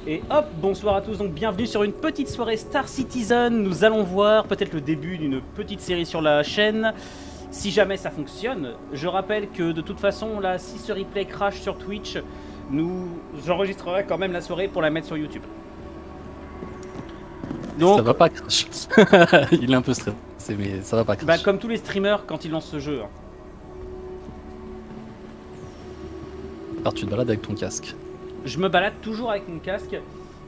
Et hop, bonsoir à tous, donc bienvenue sur une petite soirée Star Citizen. Nous allons voir peut-être le début d'une petite série sur la chaîne, si jamais ça fonctionne. Je rappelle que de toute façon, là, si ce replay crash sur Twitch, j'enregistrerai quand même la soirée pour la mettre sur YouTube. Donc, ça va pas crash. Il est un peu stressé, mais ça va pas crash. Bah, comme tous les streamers quand ils lancent ce jeu. Hein. Alors tu te balades avec ton casque. Je me balade toujours avec mon casque.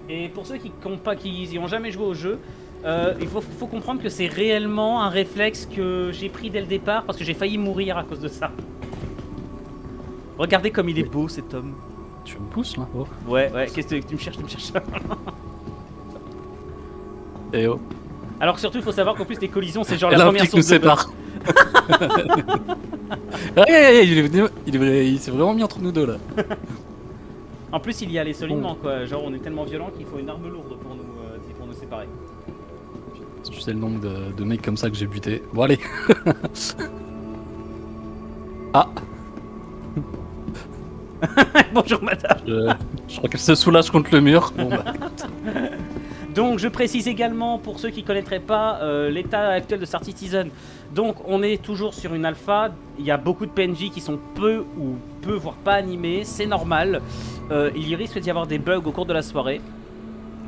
Et pour ceux qui n'ont jamais joué au jeu, il faut comprendre que c'est réellement un réflexe que j'ai pris dès le départ parce que j'ai failli mourir à cause de ça. Regardez comme il est beau cet homme. Tu me pousses là? Oh. Ouais, qu'est-ce que tu me cherches, Eh oh. Alors surtout il faut savoir qu'en plus les collisions c'est genre la première source de sépare. Il s'est vraiment mis entre nous deux là. En plus il y allait solidement quoi, genre on est tellement violent qu'il faut une arme lourde pour nous séparer. Tu sais le nombre de mecs comme ça que j'ai buté. Bon allez. Ah. Bonjour madame. Je crois qu'elle se soulage contre le mur. Bon, bah. Donc je précise également pour ceux qui ne connaîtraient pas l'état actuel de Star Citizen. Donc on est toujours sur une alpha, il y a beaucoup de PNJ qui sont peu voire pas animés, c'est normal. Il risque d'y avoir des bugs au cours de la soirée,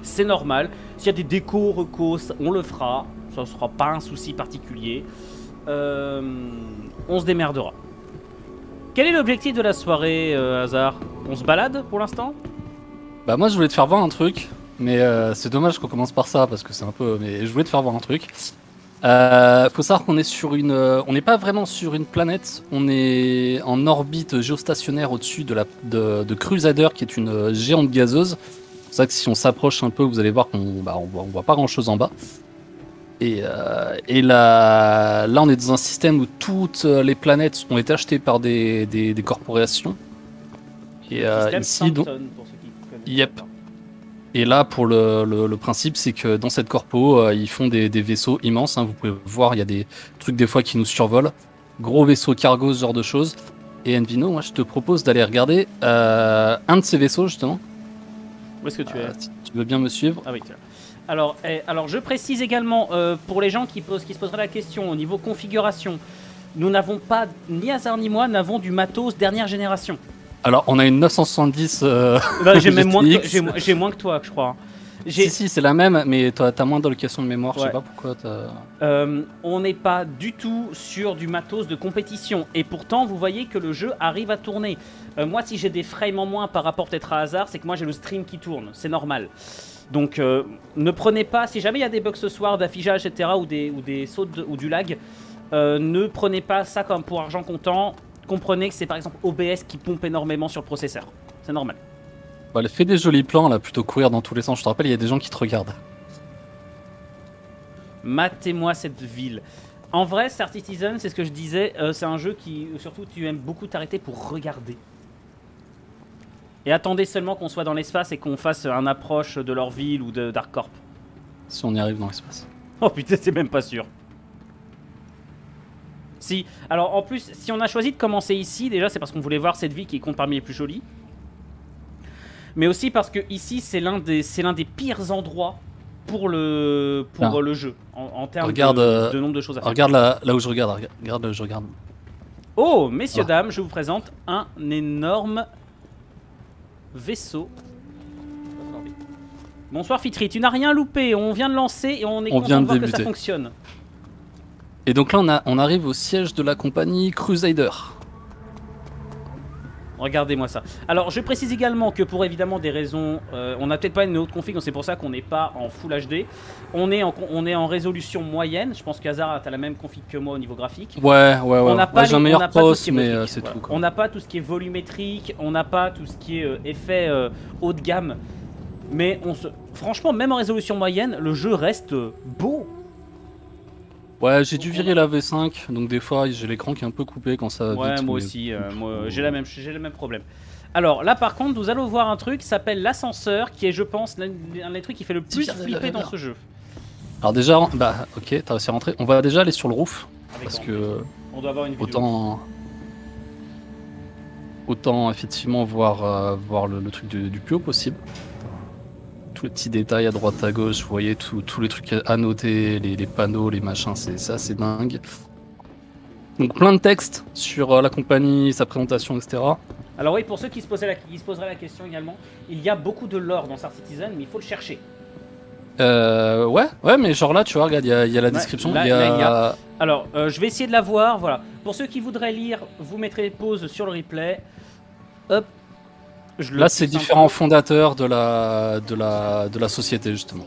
c'est normal. S'il y a des décos, recos, on le fera, ça ne sera pas un souci particulier. On se démerdera. Quel est l'objectif de la soirée, Hazard? On se balade pour l'instant? Bah moi je voulais te faire voir un truc. Mais c'est dommage qu'on commence par ça parce que c'est un peu. Mais je voulais te faire voir un truc. Faut savoir qu'on est sur une. On n'est pas vraiment sur une planète. On est en orbite géostationnaire au-dessus de Crusader, qui est une géante gazeuse. C'est pour ça que si on s'approche un peu, vous allez voir qu'on voit pas grand-chose en bas. Et là, on est dans un système où toutes les planètes ont été achetées par des corporations. Et ici, donc. Yep. Et là, pour le principe, c'est que dans cette corpo, ils font des vaisseaux immenses. Hein, vous pouvez voir, il y a des trucs des fois qui nous survolent. Gros vaisseaux cargo, ce genre de choses. Et Envino, moi, je te propose d'aller regarder un de ces vaisseaux, justement. Où est-ce que tu es? Si tu veux bien me suivre. Ah oui, alors, je précise également, pour les gens qui se poseraient la question, au niveau configuration, nous n'avons pas, ni Hazard ni moi, n'avons du matos dernière génération. Alors, on a une 970. Bah, j'ai moins que toi, je crois. Si, c'est la même, mais t'as moins d'allocation de mémoire, ouais. Je sais pas pourquoi on n'est pas du tout sur du matos de compétition. Et pourtant, vous voyez que le jeu arrive à tourner. Moi, si j'ai des frames en moins par rapport peut-être à Hazard, c'est que moi j'ai le stream qui tourne. C'est normal. Donc, ne prenez pas, si jamais il y a des bugs ce soir d'affichage, etc., ou des sauts ou du lag, ne prenez pas ça comme pour argent comptant. Comprenez que c'est par exemple OBS qui pompe énormément sur le processeur. C'est normal. Bah, elle fait des jolis plans là, plutôt courir dans tous les sens. Je te rappelle, il y a des gens qui te regardent. Matez-moi cette ville. En vrai, Star Citizen, c'est ce que je disais, c'est un jeu qui, surtout, tu aimes beaucoup t'arrêter pour regarder. Et attendez seulement qu'on soit dans l'espace et qu'on fasse un approche de leur ville ou de Dark Corp. Si on y arrive dans l'espace. Oh putain, c'est même pas sûr. Si, alors en plus, si on a choisi de commencer ici, déjà c'est parce qu'on voulait voir cette ville qui compte parmi les plus jolies. Mais aussi parce que ici c'est l'un des pires endroits pour le jeu en termes de nombre de choses à faire. Regarde là où je regarde, regarde là où je regarde. Oh, messieurs, dames, je vous présente un énorme vaisseau. Bonsoir Fitri, tu n'as rien loupé, on vient de lancer et on est content de voir que ça fonctionne. Et donc là, on arrive au siège de la compagnie Crusader. Regardez-moi ça. Alors, je précise également que pour évidemment des raisons... on n'a peut-être pas une autre config, donc c'est pour ça qu'on n'est pas en Full HD. On est en résolution moyenne. Je pense qu'Hazard a la même config que moi au niveau graphique. Ouais. J'ai un meilleur poste, mais c'est tout. On n'a pas tout ce qui est volumétrique, on n'a pas tout ce qui est effet haut de gamme. Mais franchement, même en résolution moyenne, le jeu reste beau. Ouais, j'ai dû virer la V5, donc des fois j'ai l'écran qui est un peu coupé quand ça va vite. Ouais, moi aussi, j'ai le même problème. Alors là par contre, nous allons voir un truc qui s'appelle l'ascenseur, qui est je pense l'un des trucs qui fait le plus flipper dans ce jeu. Alors déjà, bah ok, t'as réussi à rentrer. On va déjà aller sur le roof, parce que on doit avoir une vidéo. Autant effectivement voir le truc du plus haut possible. tous les petits détails à droite à gauche, vous voyez tous les trucs à noter, les panneaux, les machins, c'est assez dingue. Donc plein de textes sur la compagnie, sa présentation, etc. Alors oui, pour ceux qui se poseraient la question également, il y a beaucoup de lore dans Star Citizen, mais il faut le chercher. Ouais, mais genre là, tu vois, regarde, il y a la description. Là, il y a... Alors, je vais essayer de la voir, voilà. Pour ceux qui voudraient lire, vous mettrez pause sur le replay. Hop. Là, c'est différents fondateurs de la société, justement.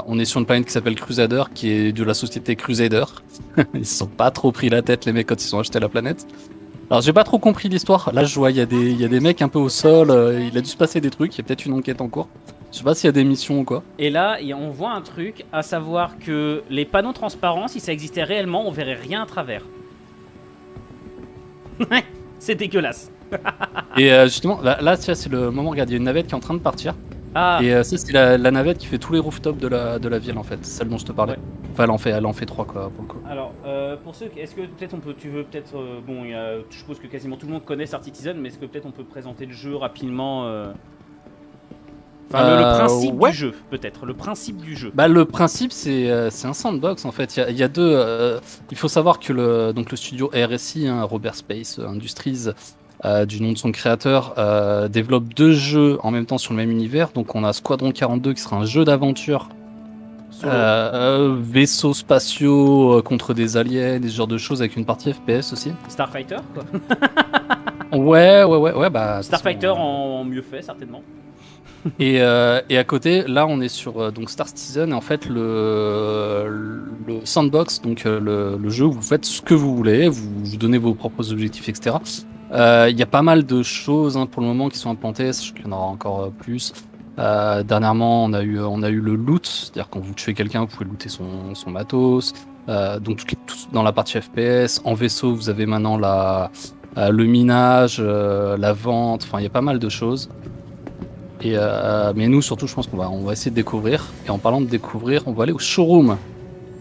On est sur une planète qui s'appelle Crusader, qui est de la société Crusader. Ils se sont pas trop pris la tête, les mecs, quand ils ont acheté la planète. Alors, j'ai pas trop compris l'histoire. Là, je vois, il y a des mecs un peu au sol. Il a dû se passer des trucs. Il y a peut-être une enquête en cours. Je sais pas s'il y a des missions ou quoi. Et là, on voit un truc, à savoir que les panneaux transparents, si ça existait réellement, on verrait rien à travers. C'est dégueulasse. Et justement, là tu vois, c'est le moment, regarde, il y a une navette qui est en train de partir. Ah. Et ça, c'est la navette qui fait tous les rooftops de la ville, en fait. Celle dont je te parlais. Ouais. Enfin, elle en fait 3, quoi, pour le coup. Alors, pour ceux, est-ce que peut-être tu veux peut-être... bon, je suppose que quasiment tout le monde connaît Star Citizen, mais est-ce que peut-être on peut présenter le jeu rapidement Enfin, le principe du jeu, peut-être. Le principe du jeu. Bah, le principe, c'est un sandbox, en fait. Il y a deux... il faut savoir que le studio RSI, hein, Robert Space Industries, du nom de son créateur, développe 2 jeux en même temps sur le même univers. Donc on a Squadron 42 qui sera un jeu d'aventure, vaisseaux spatiaux contre des aliens, des genres de choses avec une partie FPS aussi. Starfighter, quoi. ouais, bah... Starfighter en mieux fait, certainement. Et à côté, là on est sur donc Star Citizen, et en fait le sandbox, donc le jeu où vous faites ce que vous voulez, vous donnez vos propres objectifs, etc. Il y a pas mal de choses, hein, pour le moment qui sont implantées, sachant qu'il y en aura encore plus. Dernièrement, on a eu le loot, c'est-à-dire quand vous tuez quelqu'un, vous pouvez looter son matos. Donc tout dans la partie FPS. En vaisseau, vous avez maintenant le minage, la vente. Enfin, il y a pas mal de choses. Mais nous, surtout, je pense qu'on va essayer de découvrir. Et en parlant de découvrir, on va aller au showroom.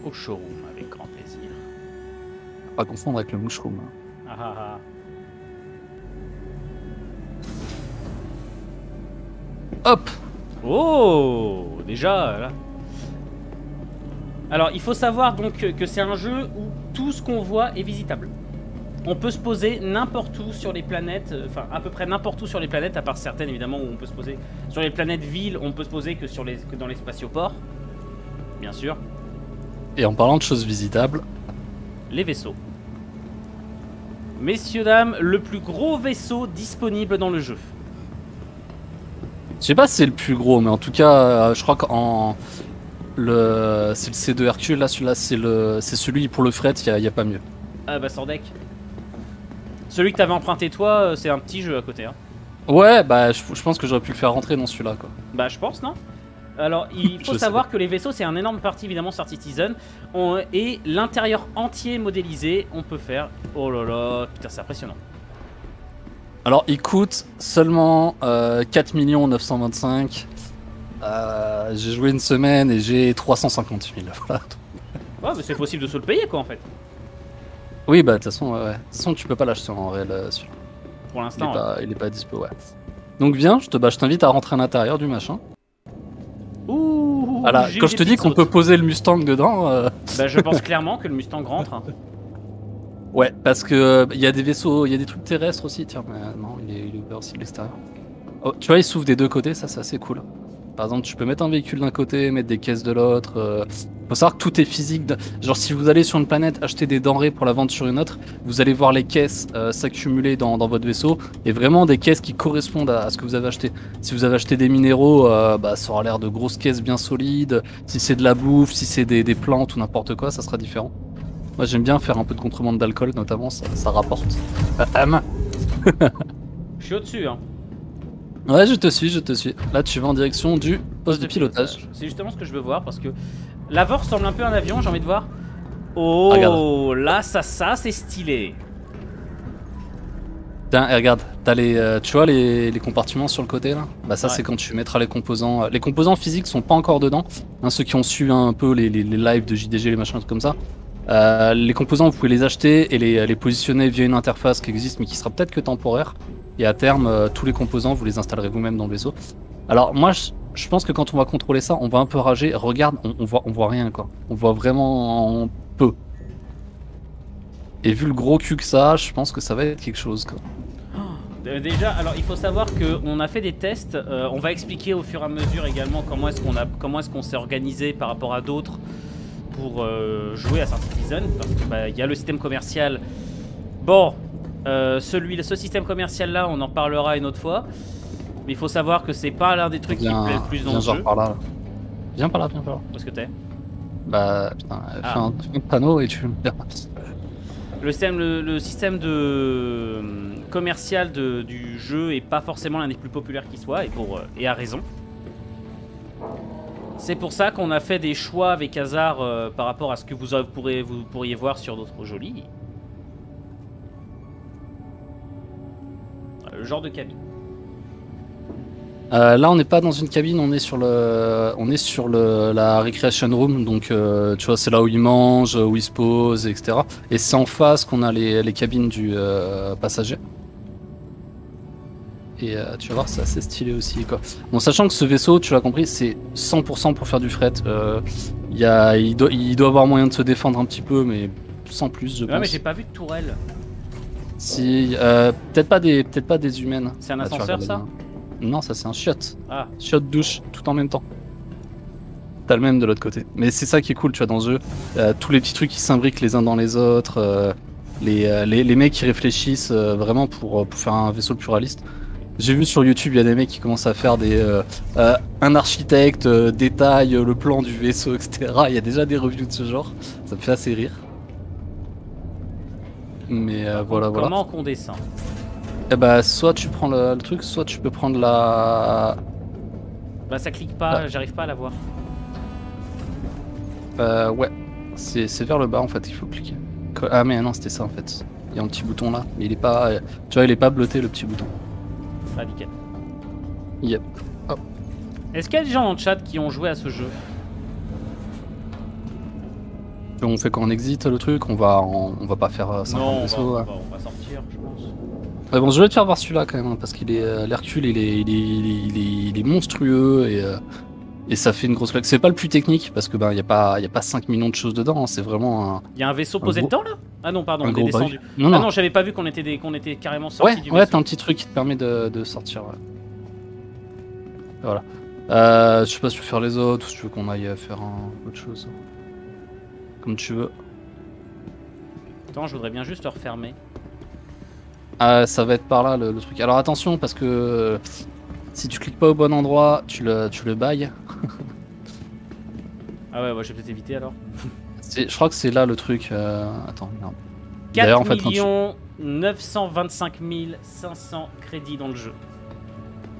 Au showroom, avec grand plaisir. Pas confondre avec le mushroom. Ah. Hop. Oh, déjà là. Alors, il faut savoir donc que c'est un jeu où tout ce qu'on voit est visitable. On peut se poser n'importe où sur les planètes, enfin à peu près n'importe où sur les planètes, à part certaines évidemment où on peut se poser. Sur les planètes villes, on peut se poser que dans les spatioports, bien sûr. Et en parlant de choses visitables, les vaisseaux. Messieurs, dames, le plus gros vaisseau disponible dans le jeu. Je sais pas si c'est le plus gros, mais en tout cas, je crois que c'est le C2 Hercule, là, celui-là, c'est celui pour le fret, il y a pas mieux. Ah bah sans deck. Celui que t'avais emprunté toi, c'est un petit jeu à côté, hein. Ouais, bah je pense que j'aurais pu le faire rentrer dans celui-là, quoi. Bah je pense, non? Alors il faut savoir que les vaisseaux, c'est un énorme parti évidemment Star Citizen, et l'intérieur entier modélisé, on peut faire... Oh là là, putain c'est impressionnant. Alors il coûte seulement 4 925 000. J'ai joué une semaine et j'ai 350 000. Voilà. Ouais, mais c'est possible de se le payer quoi en fait. Oui, bah de toute façon, ouais. De toute façon tu peux pas l'acheter en réel celui-là. Pour l'instant. Il est pas dispo, ouais. Donc viens, je t'invite à rentrer à l'intérieur du machin. Ouh. Voilà, quand je te dis qu'on peut poser le Mustang dedans... Bah je pense clairement que le Mustang rentre. Hein. Ouais, parce que il y a des vaisseaux, il y a des trucs terrestres aussi, tiens, mais non, il est ouvert aussi de l'extérieur. Oh, tu vois, il s'ouvre des deux côtés, ça c'est assez cool. Par exemple, tu peux mettre un véhicule d'un côté, mettre des caisses de l'autre. Faut savoir que tout est physique. Genre, si vous allez sur une planète acheter des denrées pour la vendre sur une autre, vous allez voir les caisses s'accumuler dans votre vaisseau, et vraiment des caisses qui correspondent à ce que vous avez acheté. Si vous avez acheté des minéraux, bah, ça aura l'air de grosses caisses bien solides. Si c'est de la bouffe, si c'est des plantes ou n'importe quoi, ça sera différent. Moi j'aime bien faire un peu de contrebande d'alcool notamment, ça rapporte. Je suis au-dessus hein. Ouais, je te suis. Là tu vas en direction du poste de pilotage. C'est justement ce que je veux voir parce que l'Avor ressemble un peu à un avion, j'ai envie de voir. Oh, regarde. Là ça c'est stylé. Tiens, et regarde, t'as tu vois les compartiments sur le côté là. Bah ça ouais. C'est quand tu mettras les composants. Les composants physiques sont pas encore dedans. Hein, ceux qui ont suivi un peu les lives de JDG, les machins comme ça. Les composants vous pouvez les acheter et les positionner via une interface qui existe mais qui sera peut-être que temporaire, et à terme tous les composants vous les installerez vous-même dans le vaisseau. Alors moi je pense que quand on va contrôler ça, on va un peu rager. Regarde, on voit rien quoi. On voit vraiment peu. Et vu le gros cul que ça a, je pense que ça va être quelque chose quoi. Déjà, alors il faut savoir qu'on a fait des tests. On va expliquer au fur et à mesure également comment est-ce qu'on s'est organisé par rapport à d'autres pour jouer à Star Citizen, parce que bah, y a le système commercial. Bon, ce système commercial là, on en parlera une autre fois. Mais il faut savoir que c'est pas l'un des trucs qui me plaît le plus dans le jeu. Par là. Viens par là, viens par là. Où est-ce que t'es? Bah putain, fais un panneau et tu me perds. Le système de commercial du jeu est pas forcément l'un des plus populaires qui soit, et à raison. C'est pour ça qu'on a fait des choix avec hasard par rapport à ce que vous pourriez voir sur d'autres jolis. Le genre de cabine. Là, on n'est pas dans une cabine, on est sur la recreation room, donc tu vois, c'est là où ils mangent, où ils se posent, etc. Et c'est en face qu'on a les cabines du passager. Et tu vas voir, c'est assez stylé aussi, quoi. Bon, sachant que ce vaisseau, tu l'as compris, c'est 100% pour faire du fret. Il doit avoir moyen de se défendre un petit peu, mais sans plus, je pense. Ouais, mais j'ai pas vu de tourelle. Si, peut-être pas des humaines. C'est un ascenseur, ça? Non, ça c'est un chiotte. Ah. Chiotte douche, tout en même temps. T'as le même de l'autre côté. Mais c'est ça qui est cool, tu vois, dans ce jeu. Tous les petits trucs qui s'imbriquent les uns dans les autres. Les mecs qui réfléchissent vraiment pour faire un vaisseau le plus réaliste. J'ai vu sur YouTube, il y a des mecs qui commencent à faire un architecte détaille le plan du vaisseau, etc. Il y a déjà des reviews de ce genre. Ça me fait assez rire. Mais voilà. Comment qu'on descend? Eh bah, soit tu prends le truc, soit tu peux prendre la... Bah ça clique pas, j'arrive pas à la voir. Ouais, c'est vers le bas en fait qu'il faut cliquer. Ah mais non, c'était ça en fait. Il y a un petit bouton là, mais il est pas... Tu vois, il est pas bleuté le petit bouton. Ah nickel. Yep. Oh. Est-ce qu'il y a des gens en chat qui ont joué à ce jeu? On fait quand on exit le truc, on va pas faire 50 vaisseaux. On va sortir, je pense. Bon, je vais te faire voir celui-là quand même, hein, parce qu'il est l'Hercule, il est monstrueux et ça fait une grosse claque. C'est pas le plus technique parce que y a pas 5 millions de choses dedans. Hein, c'est vraiment un. Il y a un vaisseau posé dedans là? Ah non, pardon, on est descendu. Non, j'avais pas vu qu'on était carrément sortis du vaisseau. Ouais, t'as un petit truc qui te permet de sortir. Ouais. Voilà. Je sais pas si tu veux faire les autres ou si tu veux qu'on aille faire autre chose. Comme tu veux. Attends, je voudrais bien juste le refermer. Ça va être par là le truc. Alors attention parce que si tu cliques pas au bon endroit, tu le bailles. Ah ouais, je vais peut-être éviter alors. Je crois que c'est là le truc. Attends, non. 4 925 500 crédits dans le jeu.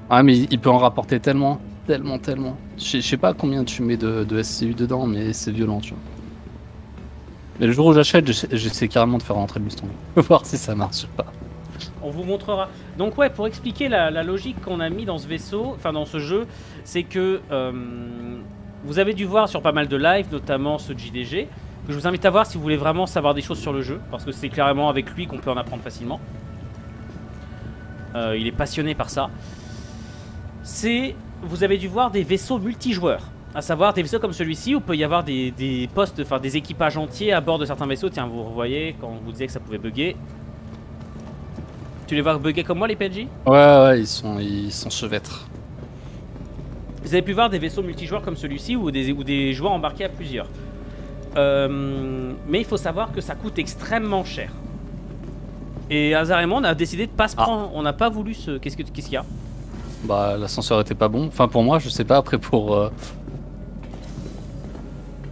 Ah mais il peut en rapporter tellement. Je sais pas combien tu mets de SCU dedans, mais c'est violent, tu vois. Mais le jour où j'achète, j'essaie carrément de faire rentrer le Mustang. Voir si ça marche pas. On vous montrera. Donc ouais, pour expliquer la logique qu'on a mis dans ce vaisseau, enfin dans ce jeu, c'est que vous avez dû voir sur pas mal de lives, notamment ceux de JDG, que je vous invite à voir si vous voulez vraiment savoir des choses sur le jeu, parce que c'est clairement avec lui qu'on peut en apprendre facilement. Il est passionné par ça. Vous avez dû voir des vaisseaux multijoueurs, à savoir des vaisseaux comme celui-ci où il peut y avoir des postes, enfin des équipages entiers à bord de certains vaisseaux. Tiens, vous voyez quand on vous disait que ça pouvait bugger. Tu les vois bugger comme moi, les PNJ? Ouais, ils sont chevêtres. Vous avez pu voir des vaisseaux multijoueurs comme celui-ci ou des joueurs embarqués à plusieurs. Mais il faut savoir que ça coûte extrêmement cher. Et hasardément, on a décidé de pas se prendre. On n'a pas voulu se. Qu'est-ce qu'il y a? Bah, l'ascenseur était pas bon. Enfin, pour moi, je sais pas. Après, pour.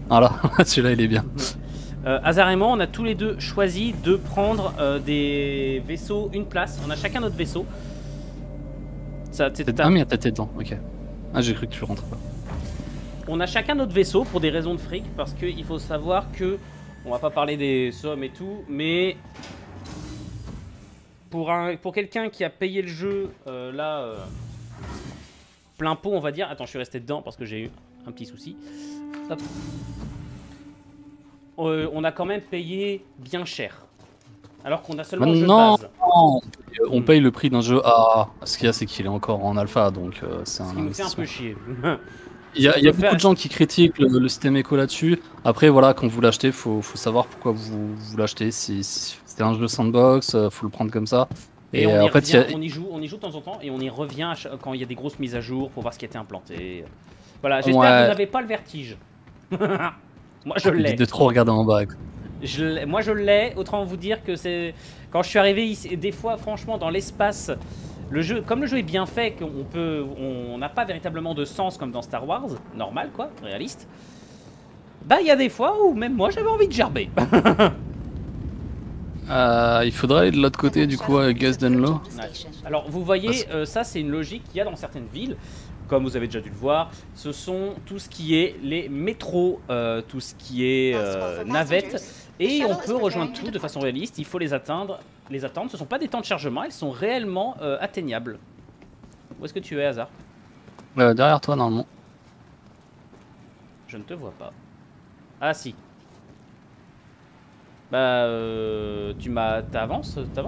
Voilà, celui-là, il est bien. Hasardément, on a tous les deux choisi de prendre des vaisseaux, une place. On a chacun notre vaisseau. Ah, mais t'as tes dents, ok. Ah, j'ai cru que tu rentres pas. On a chacun notre vaisseau pour des raisons de fric, parce qu'il faut savoir que. On va pas parler des sommes et tout, mais. Pour quelqu'un qui a payé le jeu, plein pot, on va dire. Attends, je suis resté dedans parce que j'ai eu un petit souci. Hop. On a quand même payé bien cher. Alors qu'on a seulement le jeu de base. on paye le prix d'un jeu A. Ce qu'il y a, c'est qu'il est encore en alpha, donc c'est un Ce qui me fait un peu chier. Il y a beaucoup de gens qui critiquent le système éco là-dessus. Après, voilà, quand vous l'achetez, faut savoir pourquoi vous l'achetez. Si c'est un jeu sandbox, faut le prendre comme ça. Et on y joue de temps en temps et on y revient quand il y a des grosses mises à jour pour voir ce qui a été implanté. Voilà, j'espère que vous n'avez pas le vertige. Moi je l'ai. De trop regarder en bas. Moi je l'ai, autant vous dire que c'est... Quand je suis arrivé ici, des fois franchement dans l'espace, comme le jeu est bien fait, on n'a pas véritablement de sens comme dans Star Wars, normal quoi, réaliste. Bah il y a des fois où même moi j'avais envie de gerber. Il faudrait aller de l'autre côté du coup à Gus Denlow. Ouais. Alors vous voyez, ça c'est une logique qu'il y a dans certaines villes, comme vous avez déjà dû le voir. Ce sont tout ce qui est les métros, tout ce qui est navettes, et on peut rejoindre tout de façon réaliste. Il faut les attendre. Ce ne sont pas des temps de chargement, elles sont réellement atteignables. Où est-ce que tu es, Hazard? Derrière toi normalement. Je ne te vois pas. Ah si. Bah t'avances? Ah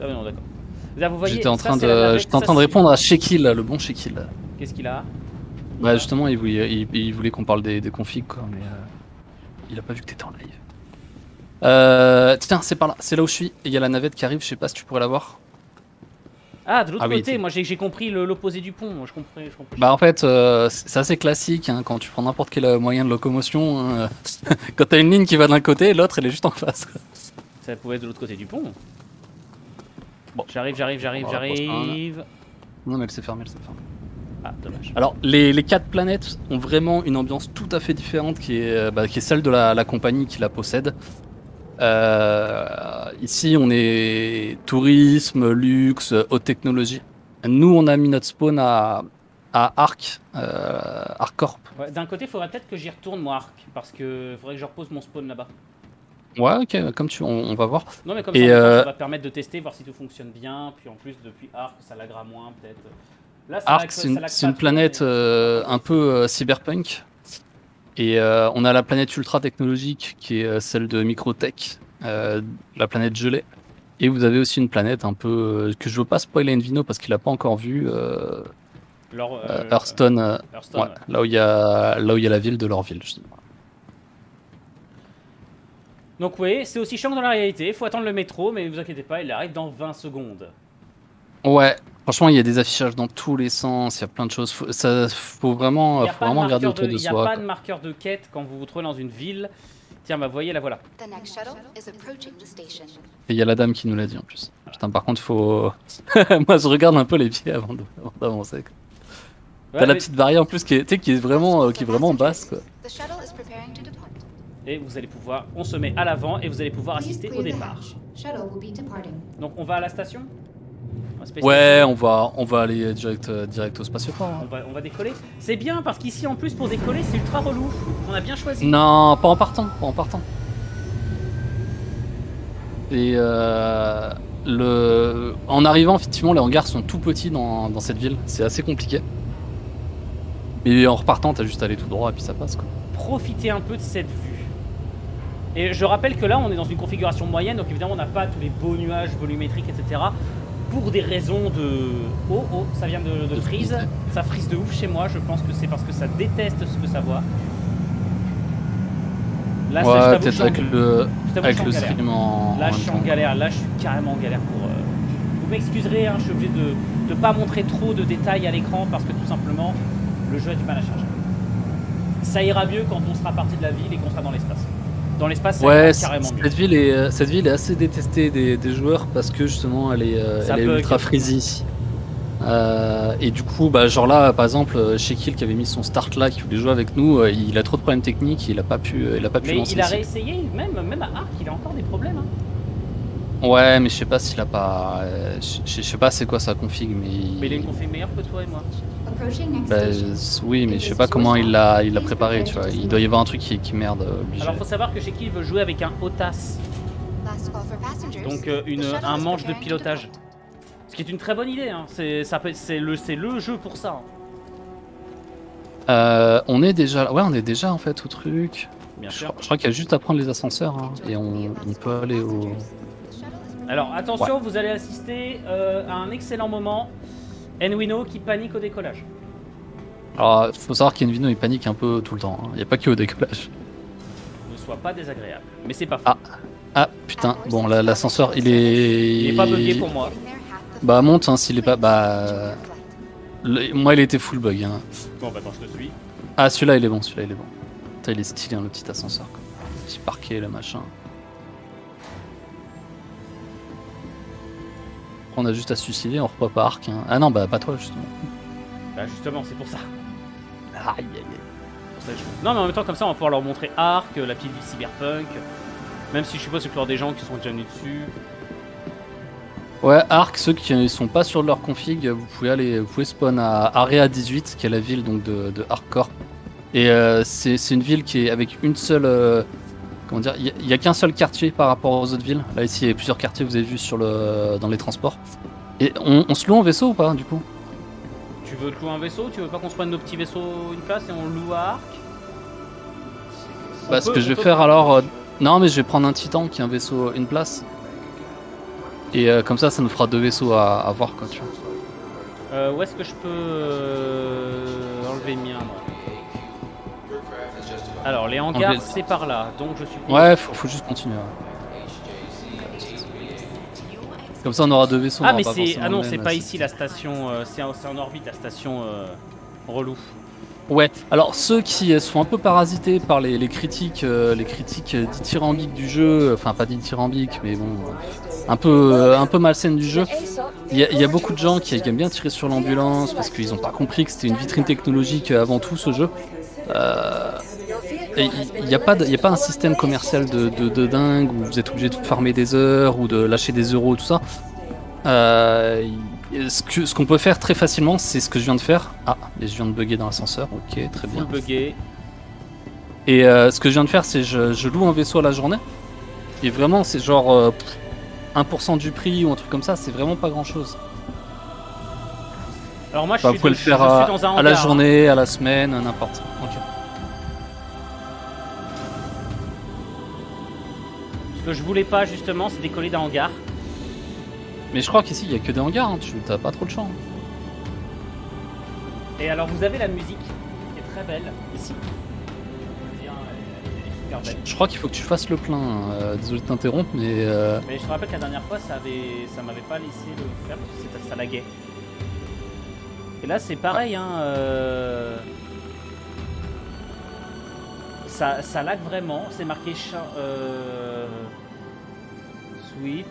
non d'accord. Là, vous voyez, j'étais en train de répondre à Shekil, le bon Shekil. Qu'est-ce qu'il a? Bah justement il voulait qu'on parle des configs quoi, mais il a pas vu que t'étais en live. Tiens, c'est par là, c'est là où je suis, il y a la navette qui arrive, je sais pas si tu pourrais la voir. Ah, de l'autre côté, moi j'ai compris l'opposé du pont, moi je comprends. Bah en fait, c'est assez classique, hein, quand tu prends n'importe quel moyen de locomotion, hein, quand t'as une ligne qui va d'un côté, l'autre elle est juste en face. Ça pouvait être de l'autre côté du pont. Bon. J'arrive. Non mais elle s'est fermée, Ah, dommage. Alors, les 4 planètes ont vraiment une ambiance tout à fait différente qui est celle de la compagnie qui la possède. Ici, on est tourisme, luxe, haute technologie. Nous, on a mis notre spawn à Arc Corp. Ouais, d'un côté, il faudrait peut-être que j'y retourne, moi, Arc, parce que faudrait que je repose mon spawn là-bas. Ouais, ok, comme on va voir. Non, mais comme ça va permettre de tester, voir si tout fonctionne bien. Puis en plus, depuis Arc, ça l'agra moins, peut-être. Là, Arc, c'est une planète un peu cyberpunk. Et on a la planète ultra technologique qui est celle de Microtech, la planète gelée. Et vous avez aussi une planète un peu que je veux pas spoiler Envino parce qu'il a pas encore vu. Hearthstone, ouais, là où il y a la ville de Lorville. Donc oui, c'est aussi chiant que dans la réalité. Il faut attendre le métro, mais ne vous inquiétez pas, il arrive dans 20 secondes. Ouais. Franchement, il y a des affichages dans tous les sens, il y a plein de choses. Faut vraiment regarder autour de soi. Il n'y a pas de marqueur de quête quand vous vous trouvez dans une ville. Tiens, bah voyez, la voilà. Et il y a la dame qui nous l'a dit en plus. Putain, par contre, faut. Moi, je regarde un peu les pieds avant d'avancer. Ouais, t'as la petite barrière en plus qui est vraiment basse, quoi. Et vous allez pouvoir. On se met à l'avant et vous allez pouvoir assister au départ. Donc, on va à la station? Ouais, on va aller direct au spatioport. Hein. On va décoller. C'est bien parce qu'ici en plus pour décoller c'est ultra relou. On a bien choisi. Non, pas en partant. Et en arrivant, effectivement, les hangars sont tout petits dans cette ville. C'est assez compliqué. Et en repartant, t'as juste à aller tout droit et puis ça passe quoi. Profitez un peu de cette vue. Et je rappelle que là on est dans une configuration moyenne, donc évidemment on n'a pas tous les beaux nuages volumétriques, etc. Pour des raisons de... Oh, ça vient de freeze. Ça freeze de ouf chez moi. Je pense que c'est parce que ça déteste ce que ça voit. Là, ouais, peut-être avec le stream en... Là, je suis en galère. Là, je suis carrément en galère pour... Vous m'excuserez, hein, je suis obligé de pas montrer trop de détails à l'écran parce que tout simplement, le jeu a du mal à charger. Ça ira mieux quand on sera parti de la ville et qu'on sera dans l'espace. Dans l'espace, ouais, carrément mieux. Cette ville est assez détestée des joueurs parce que justement elle est ultra freezy. Et du coup, bah, genre là, par exemple, Shekil qui avait mis son start là, qui voulait jouer avec nous, il a trop de problèmes techniques, il a pas pu mais lancer. Il a réessayé, même à Arc, il a encore des problèmes. Hein. Ouais, mais je sais pas s'il a pas. Je sais pas c'est quoi sa config, mais. Mais il a une config meilleure que toi et moi. Bah, oui, mais je sais pas comment il l'a préparé, tu vois. Il doit y avoir un truc qui merde obligé. Alors faut savoir que Shekil veut jouer avec un OTAS. Donc un manche de pilotage. Ce qui est une très bonne idée, hein. C'est le jeu pour ça. Hein. On est déjà en fait au truc. Bien sûr. Je crois qu'il y a juste à prendre les ascenseurs hein, et on peut aller au. Alors attention, vous allez assister à un excellent moment. Enwino qui panique au décollage. Alors, faut savoir qu'Envino il panique un peu tout le temps. Il n'y a pas que au décollage. Ne sois pas désagréable. Mais c'est pas faux. Ah putain, bon l'ascenseur il est... Il est pas bugué pour moi. Bah monte hein, s'il est pas... Bah... Moi il était full bug. Hein. Bon bah attends, je te suis. Ah celui-là il est bon, celui-là il est bon. Putain, il est stylé hein, le petit ascenseur. Quoi. Le petit parquet, le machin. On a juste à se suicider, on repart par arc. Hein. Ah non, bah pas toi justement. Bah justement, c'est pour ça. Aïe aïe aïe. Non mais en même temps comme ça on va pouvoir leur montrer Arc, la petite vie cyberpunk. Même si je suppose que c'est des gens qui sont déjà venus dessus. Ouais, Arc, ceux qui sont pas sur leur config, vous pouvez spawn à Area 18, qui est la ville donc de Hardcore. Et c'est une ville qui est avec une seule... comment dire, il y a qu'un seul quartier par rapport aux autres villes. Là ici il y a plusieurs quartiers, vous avez vu dans les transports. Et on se loue en vaisseau ou pas du coup? Tu veux te louer un vaisseau? Tu veux pas qu'on se prenne nos petits vaisseaux une place et on loue à Arc? Bah ce que je vais faire alors... non mais je vais prendre un Titan qui est un vaisseau une place. Et comme ça nous fera deux vaisseaux à voir quoi tu vois. Où est-ce que je peux enlever le mien moi? Alors les hangars c'est par là, donc je suis... Ouais, faut juste continuer. Comme ça on aura deux vaisseaux. Ah mais c'est... Ah non, c'est pas ici la station, c'est en orbite la station relou. Ouais, alors ceux qui sont un peu parasités par les critiques dithyrambiques du jeu, enfin pas dithyrambiques mais bon, un peu malsaines du jeu, il y a beaucoup de gens qui aiment bien tirer sur l'ambulance parce qu'ils ont pas compris que c'était une vitrine technologique avant tout ce jeu. Il n'y a pas un système commercial de dingue où vous êtes obligé de farmer des heures ou de lâcher des euros tout ça. Ce qu'on peut faire très facilement, c'est ce que je viens de faire. Ah, mais je viens de bugger dans l'ascenseur. Ok, très bien. Bugger. Et ce que je viens de faire, c'est je loue un vaisseau à la journée. Et vraiment, c'est genre 1% du prix ou un truc comme ça. C'est vraiment pas grand chose. Alors moi, vous pouvez le faire à la journée, à la semaine, n'importe. Ok. Ce que je voulais pas justement, c'est décoller d'un hangar. Mais je crois qu'ici il y a que des hangars, hein. Tu t'as pas trop de champ. Et alors vous avez la musique qui est très belle ici. Elle est super belle. Je crois qu'il faut que tu fasses le plein. Désolé de t'interrompre, mais. Mais je te rappelle que la dernière fois ça m'avait pas laissé le faire parce que ça laguait. Et là c'est pareil, hein. Ça lag vraiment. C'est marqué Sweet.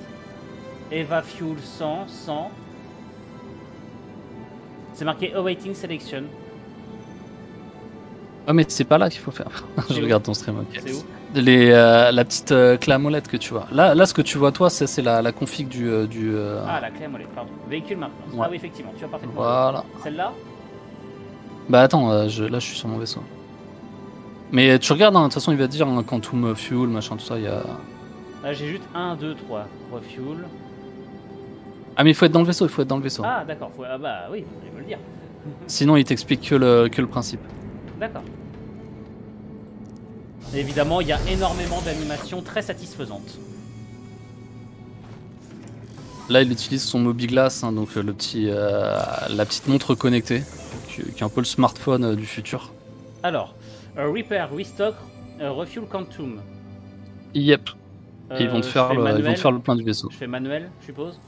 Eva Fuel 100. C'est marqué Awaiting Selection. Ah mais c'est pas là qu'il faut faire. Je regarde ton stream. Ok. C'est où? La petite clé à molette que tu vois. Là ce que tu vois toi, c'est la config du. Ah la clé à molette, pardon. Véhicule maintenant. Ouais. Ah oui effectivement, tu as parfaitement. Voilà. Celle-là? Bah attends, là je suis sur mon vaisseau. Mais tu regardes, hein, de toute façon il va te dire hein, Quantum Fuel, machin, tout ça, il y a... Là j'ai juste 1, 2, 3. Refuel. Ah mais il faut être dans le vaisseau, il faut être dans le vaisseau. Ah d'accord, ah bah oui, vous allez me le dire. Sinon il t'explique que le principe. D'accord. Évidemment, il y a énormément d'animations très satisfaisantes. Là il utilise son Mobiglass, hein, donc la petite montre connectée, qui est un peu le smartphone du futur. Alors, Repair, Restock, Refuel Quantum. Yep. Et ils vont te faire le plein du vaisseau. Je fais manuel, je suppose.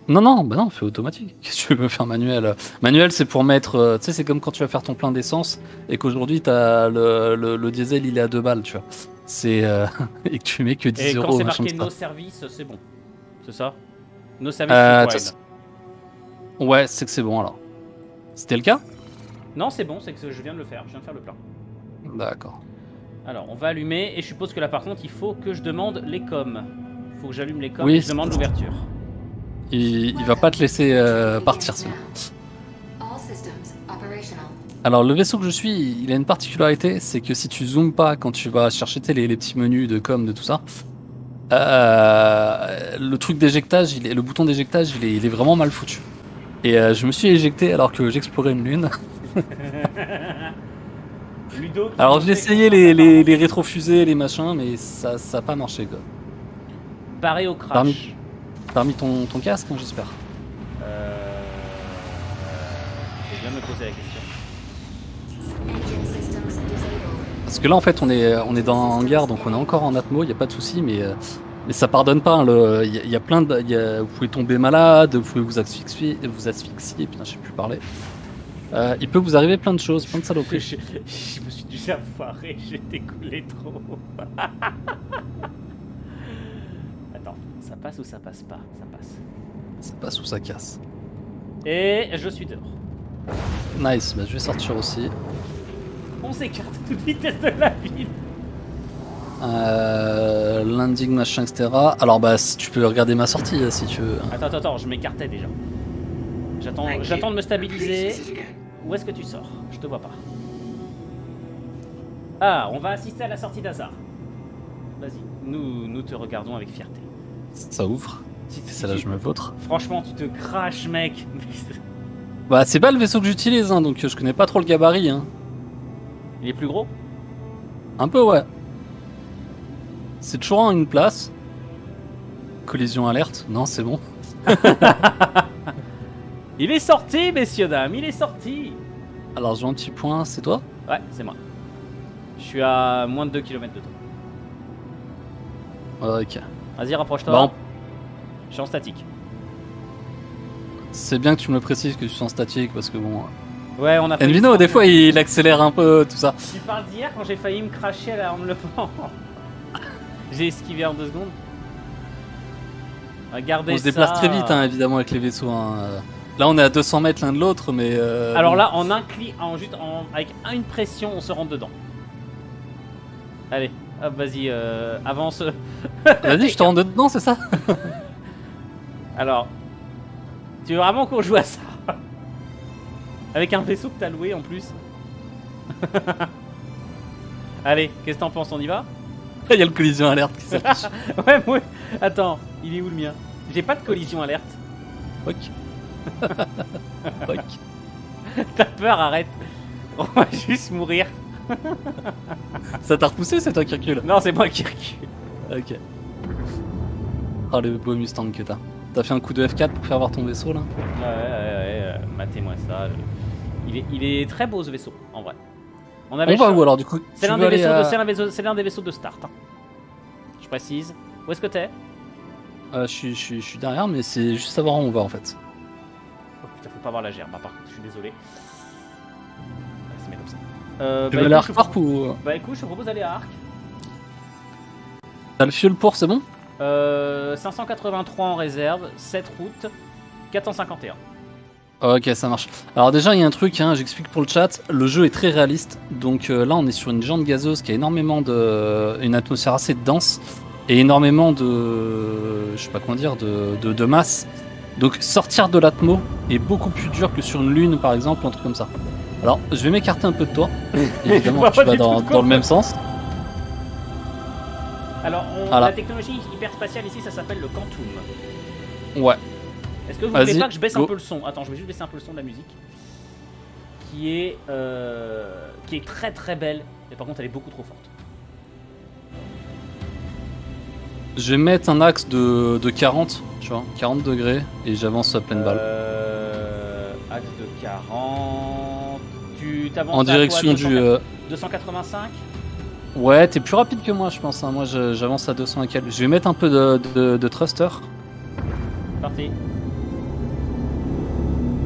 Non, bah non, fais automatique. Qu'est-ce que tu veux faire manuel? Manuel, c'est pour mettre. Tu sais, c'est comme quand tu vas faire ton plein d'essence et qu'aujourd'hui, t'as le diesel, il est à 2 balles, tu vois. C'est. Et que tu mets que 10 euros. Et quand c'est marqué nos services, c'est bon. C'est ça? Nos services, ouais, c'est que c'est bon alors. C'était le cas? Non, c'est bon, c'est que je viens de le faire. Je viens de faire le plein. D'accord. Alors, on va allumer et je suppose que là, par contre, il faut que je demande les coms. Il faut que j'allume les coms oui, et je demande l'ouverture. Il va pas te laisser partir sinon. Alors le vaisseau que je suis, il a une particularité, c'est que si tu zoomes pas quand tu vas chercher les petits menus de com, de tout ça, le truc d'éjectage, le bouton d'éjectage, il est vraiment mal foutu. Et je me suis éjecté alors que j'explorais une lune. Alors j'ai essayé les rétrofusées, les machins, mais ça a pas marché quoi. Pareil au crash. T'as remis ton casque, hein, j'espère. Je vais bien me poser la question. Parce que là en fait on est dans un hangar donc on est encore en atmo, il n'y a pas de souci mais ça pardonne pas. Il y a plein de. Vous pouvez tomber malade, vous pouvez vous asphyxier, putain je sais plus parler. Il peut vous arriver plein de choses, plein de saloperies. Je me suis déjà foiré, j'ai décollé trop. Attends, ça passe ou ça passe pas? Ça passe. Ça passe ou ça casse. Et je suis dehors. Nice, bah je vais sortir aussi. On s'écarte à toute vitesse de la ville. Landing machin etc. Alors bah si tu peux regarder ma sortie si tu veux. Attends, je m'écartais déjà. J'attends de me stabiliser. Où est-ce que tu sors? Je te vois pas. Ah, on va assister à la sortie d'Hazard. Vas-y, nous te regardons avec fierté. Ça ouvre. C'est là je me vautre. Franchement, tu te craches, mec. Bah c'est pas le vaisseau que j'utilise, hein, donc je connais pas trop le gabarit. Hein. Il est plus gros? Un peu ouais. C'est toujours en une place. Collision alerte. Non c'est bon. Il est sorti, messieurs dames, il est sorti. Alors j'ai un petit point, c'est toi? Ouais, c'est moi. Je suis à moins de 2 km de toi. Ok. Vas-y, rapproche-toi. Bon. Je suis en statique. C'est bien que tu me le précises que tu suis en statique parce que bon. Ouais, on a fait. Envino, des fois il accélère un peu, tout ça. Tu parles d'hier quand j'ai failli me cracher à l'arme le vent. J'ai esquivé en 2 secondes. Regardez ça. On se déplace très vite, hein, évidemment, avec les vaisseaux. Hein. Là, on est à 200 mètres l'un de l'autre, mais. Alors bon. là, en un clic, avec une pression, on se rentre dedans. Allez, hop, vas-y, avance. Vas-y, je te rentre dedans, c'est ça? Alors, tu veux vraiment qu'on joue à ça? Avec un vaisseau que t'as loué en plus. Allez, qu'est-ce que t'en penses? On y va? Il y a le collision alerte qui s'affiche. Ouais, moi. Attends, il est où le mien? J'ai pas de collision alerte. Ok. Ok. T'as peur, arrête. On va juste mourir. Ça t'a repoussé, c'est toi qui recule? Non, c'est moi qui recule. Ok. Oh, le beau Mustang que t'as. T'as fait un coup de F4 pour faire voir ton vaisseau là? Ouais, matez-moi ça. Il est très beau ce vaisseau, en vrai. On va où alors du coup? C'est l'un des vaisseaux de start. Hein. Je précise. Où est-ce que t'es? Je suis derrière, mais c'est juste savoir où on va en fait. Oh putain, faut pas voir la gerbe, par contre, je suis désolé. C'est mieux comme ça. Tu veux aller à Arc ou. Bah écoute, je te propose d'aller à Arc. T'as le fuel pour, c'est bon? 583 en réserve, 7 routes, 451. Ok, ça marche. Alors déjà, il y a un truc, hein, j'explique pour le chat, le jeu est très réaliste, donc là on est sur une géante gazeuse qui a énormément une atmosphère assez dense et énormément de, je sais pas comment dire, de masse. Donc sortir de l'atmo est beaucoup plus dur que sur une lune par exemple, un truc comme ça. Alors, je vais m'écarter un peu de toi, évidemment tu vas dans le même sens. Alors, voilà. La technologie hyperspatiale ici, ça s'appelle le Quantum. Ouais. Est-ce que vous voulez pas que je baisse un peu le son? Attends, je vais juste baisser un peu le son de la musique. Qui est très très belle, mais par contre elle est beaucoup trop forte. Je vais mettre un axe de 40, tu vois, 40 degrés, et j'avance à pleine balle. Axe de 40... Tu t'avances en direction du... 285. Ouais, t'es plus rapide que moi je pense, hein. Moi j'avance à 200 et quelques. Je vais mettre un peu de thruster. Parti.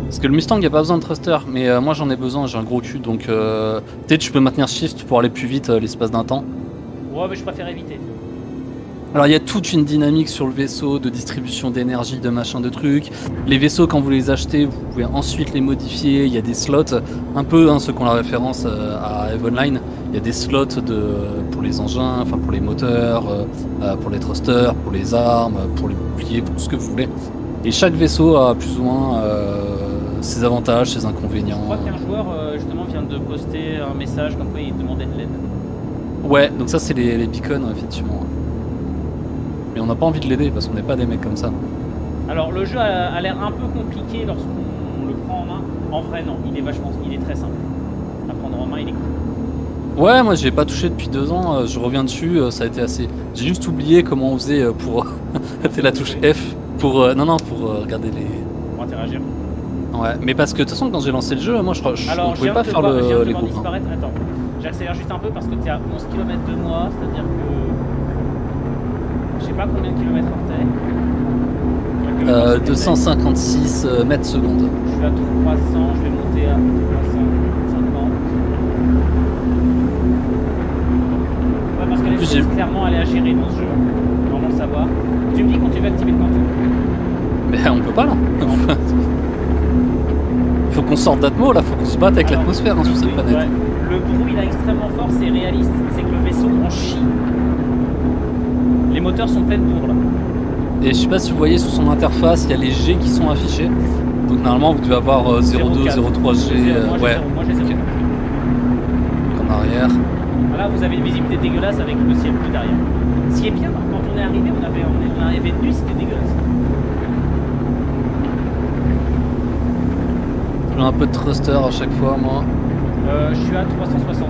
Parce que le Mustang il a pas besoin de thruster, mais moi j'en ai besoin, j'ai un gros cul, donc peut-être tu peux maintenir shift pour aller plus vite l'espace d'un temps. Ouais, mais je préfère éviter. Alors il y a toute une dynamique sur le vaisseau, de distribution d'énergie, de machin, de trucs. Les vaisseaux quand vous les achetez, vous pouvez ensuite les modifier, il y a des slots, un peu ceux qui ont la référence à EVE Online, il y a des slots pour les engins, enfin pour les moteurs, pour les thrusters, pour les armes, pour les boucliers, pour tout ce que vous voulez. Et chaque vaisseau a plus ou moins ses avantages, ses inconvénients. Je crois qu'un joueur justement vient de poster un message comme quoi il demandait de l'aide. Ouais, donc ça c'est les beacons effectivement. Mais on n'a pas envie de l'aider parce qu'on n'est pas des mecs comme ça. Alors le jeu a l'air un peu compliqué lorsqu'on le prend en main. En vrai non, il est très simple. À prendre en main, il est cool. Ouais, moi j'ai pas touché depuis 2 ans, je reviens dessus, ça a été assez... J'ai juste oublié comment on faisait pour... C'était la touche F Non, non, pour regarder les... Pour interagir. Ouais, mais parce que de toute façon, quand j'ai lancé le jeu, moi je Alors, ne pouvais pas faire les groupes. Disparaître. Attends, j'accélère juste un peu parce que t'es à 11 km de moi, c'est-à-dire que... Je sais pas combien de kilomètres t'es. 256 mètres secondes. Je suis à 300, je vais monter à 350. Ouais, parce que les choses, clairement, elle est à gérer dans ce jeu. Vraiment le savoir. Tu me dis quand tu veux activer le quantum. Mais on peut pas là. Faut qu'on sorte d'Atmo là, faut qu'on se batte avec l'atmosphère sur cette planète. Ouais. Le bruit là extrêmement fort, c'est réaliste. C'est que le vaisseau en chie. Les moteurs sont pleins de bourre là. Et je sais pas si vous voyez sur son interface, il y a les G qui sont affichés. Donc normalement vous devez avoir 02, 03 G. Moi j'ai 0. En arrière. Voilà, vous avez une visibilité dégueulasse avec le ciel bleu derrière. Ce qui est bien, quand on est arrivé, on est arrivé de nuit, c'était dégueulasse. J'ai un peu de thruster à chaque fois, moi. Je suis à 370.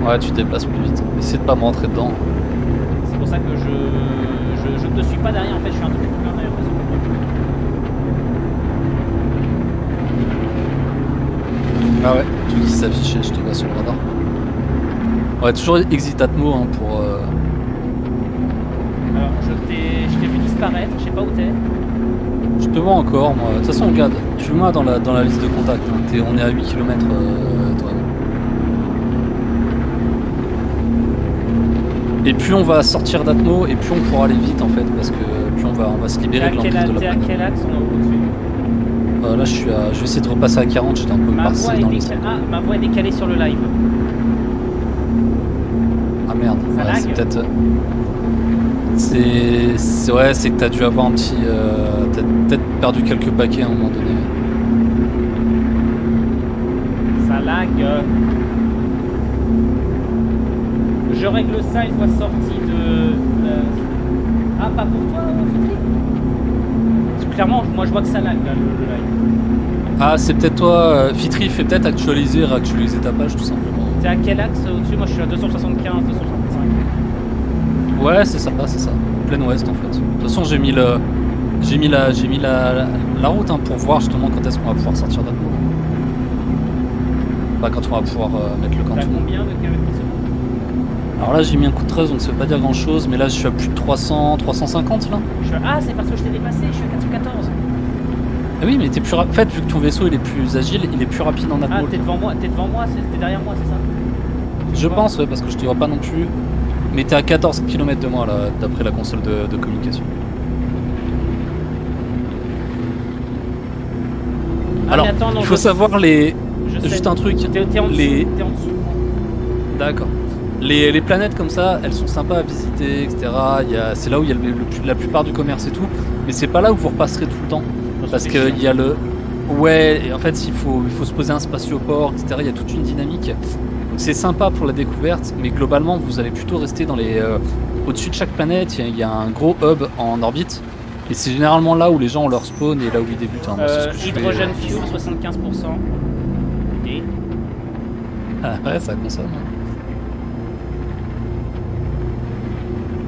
Ouais, tu te déplaces plus vite. Essaye de pas me rentrer dedans. C'est pour ça que je ne te suis pas derrière, en fait, je suis un peu plus loin derrière. Ah ouais, tout qui s'affiche, je te vois sur le radar. Ouais, toujours exit Atmo hein, pour... Alors, je t'ai vu disparaître, je sais pas où t'es. Je te vois encore, moi. De toute façon, regarde, tu vois dans la liste de contacts. Hein. On est à 8 km, toi. Et plus on va sortir d'Atmo, et plus on pourra aller vite en fait, parce que plus on va se libérer de l'emprise de la planète. T'es à quel axe au-dessus? Là, je vais essayer de repasser à 40, j'étais un peu passé dans les... ma voix est décalée sur le live. Ah merde, ouais, c'est peut-être... C'est que t'as dû avoir un petit... t'as peut-être perdu quelques paquets à un moment donné. Ça lag. Je règle ça une fois sorti de... Ah, pas pour toi, Fitri? Parce que clairement, moi je vois que ça lag, là, le live. Ah, c'est peut-être toi, Fitri, fait peut-être réactualiser ta page, tout simplement. T'es à quel axe au-dessus? Moi je suis à 275, 265. Ouais, c'est ça, plein ouest en fait. De toute façon, j'ai mis la route hein, pour voir justement quand est-ce qu'on va pouvoir sortir d'Atmo. Bah, quand on va pouvoir mettre le quantum. T'as combien de kilomètres par seconde? Alors là, j'ai mis un coup de 13, donc ça veut pas dire grand chose, mais là, je suis à plus de 300, 350 là. Ah, c'est parce que je t'ai dépassé, je suis à 414. Ah oui, mais t'es plus rapide. En fait, vu que ton vaisseau il est plus agile, il est plus rapide en Atmo. Ah, t'es devant moi, t'es derrière moi, c'est ça? Je pense, ouais, parce que je te vois pas non plus. Mais t'es à 14 km de moi là, d'après la console de communication. Ah, alors, attends, non, il faut savoir les... Juste un truc. T'es en dessous. D'accord. Les planètes comme ça, elles sont sympas à visiter, etc. C'est là où il y a la plupart du commerce et tout. Mais c'est pas là où vous repasserez tout le temps. Parce qu'il y a le... Ouais, en fait, il faut se poser un spatioport, etc. Il y a toute une dynamique. C'est sympa pour la découverte, mais globalement, vous allez plutôt rester dans les... Au-dessus de chaque planète, il y a un gros hub en orbite. Et c'est généralement là où les gens ont leur spawn et là où ils débutent. Hein. Moi, c'est ce que hydrogène fuel, 75%. Et... Ah ouais, ça consomme.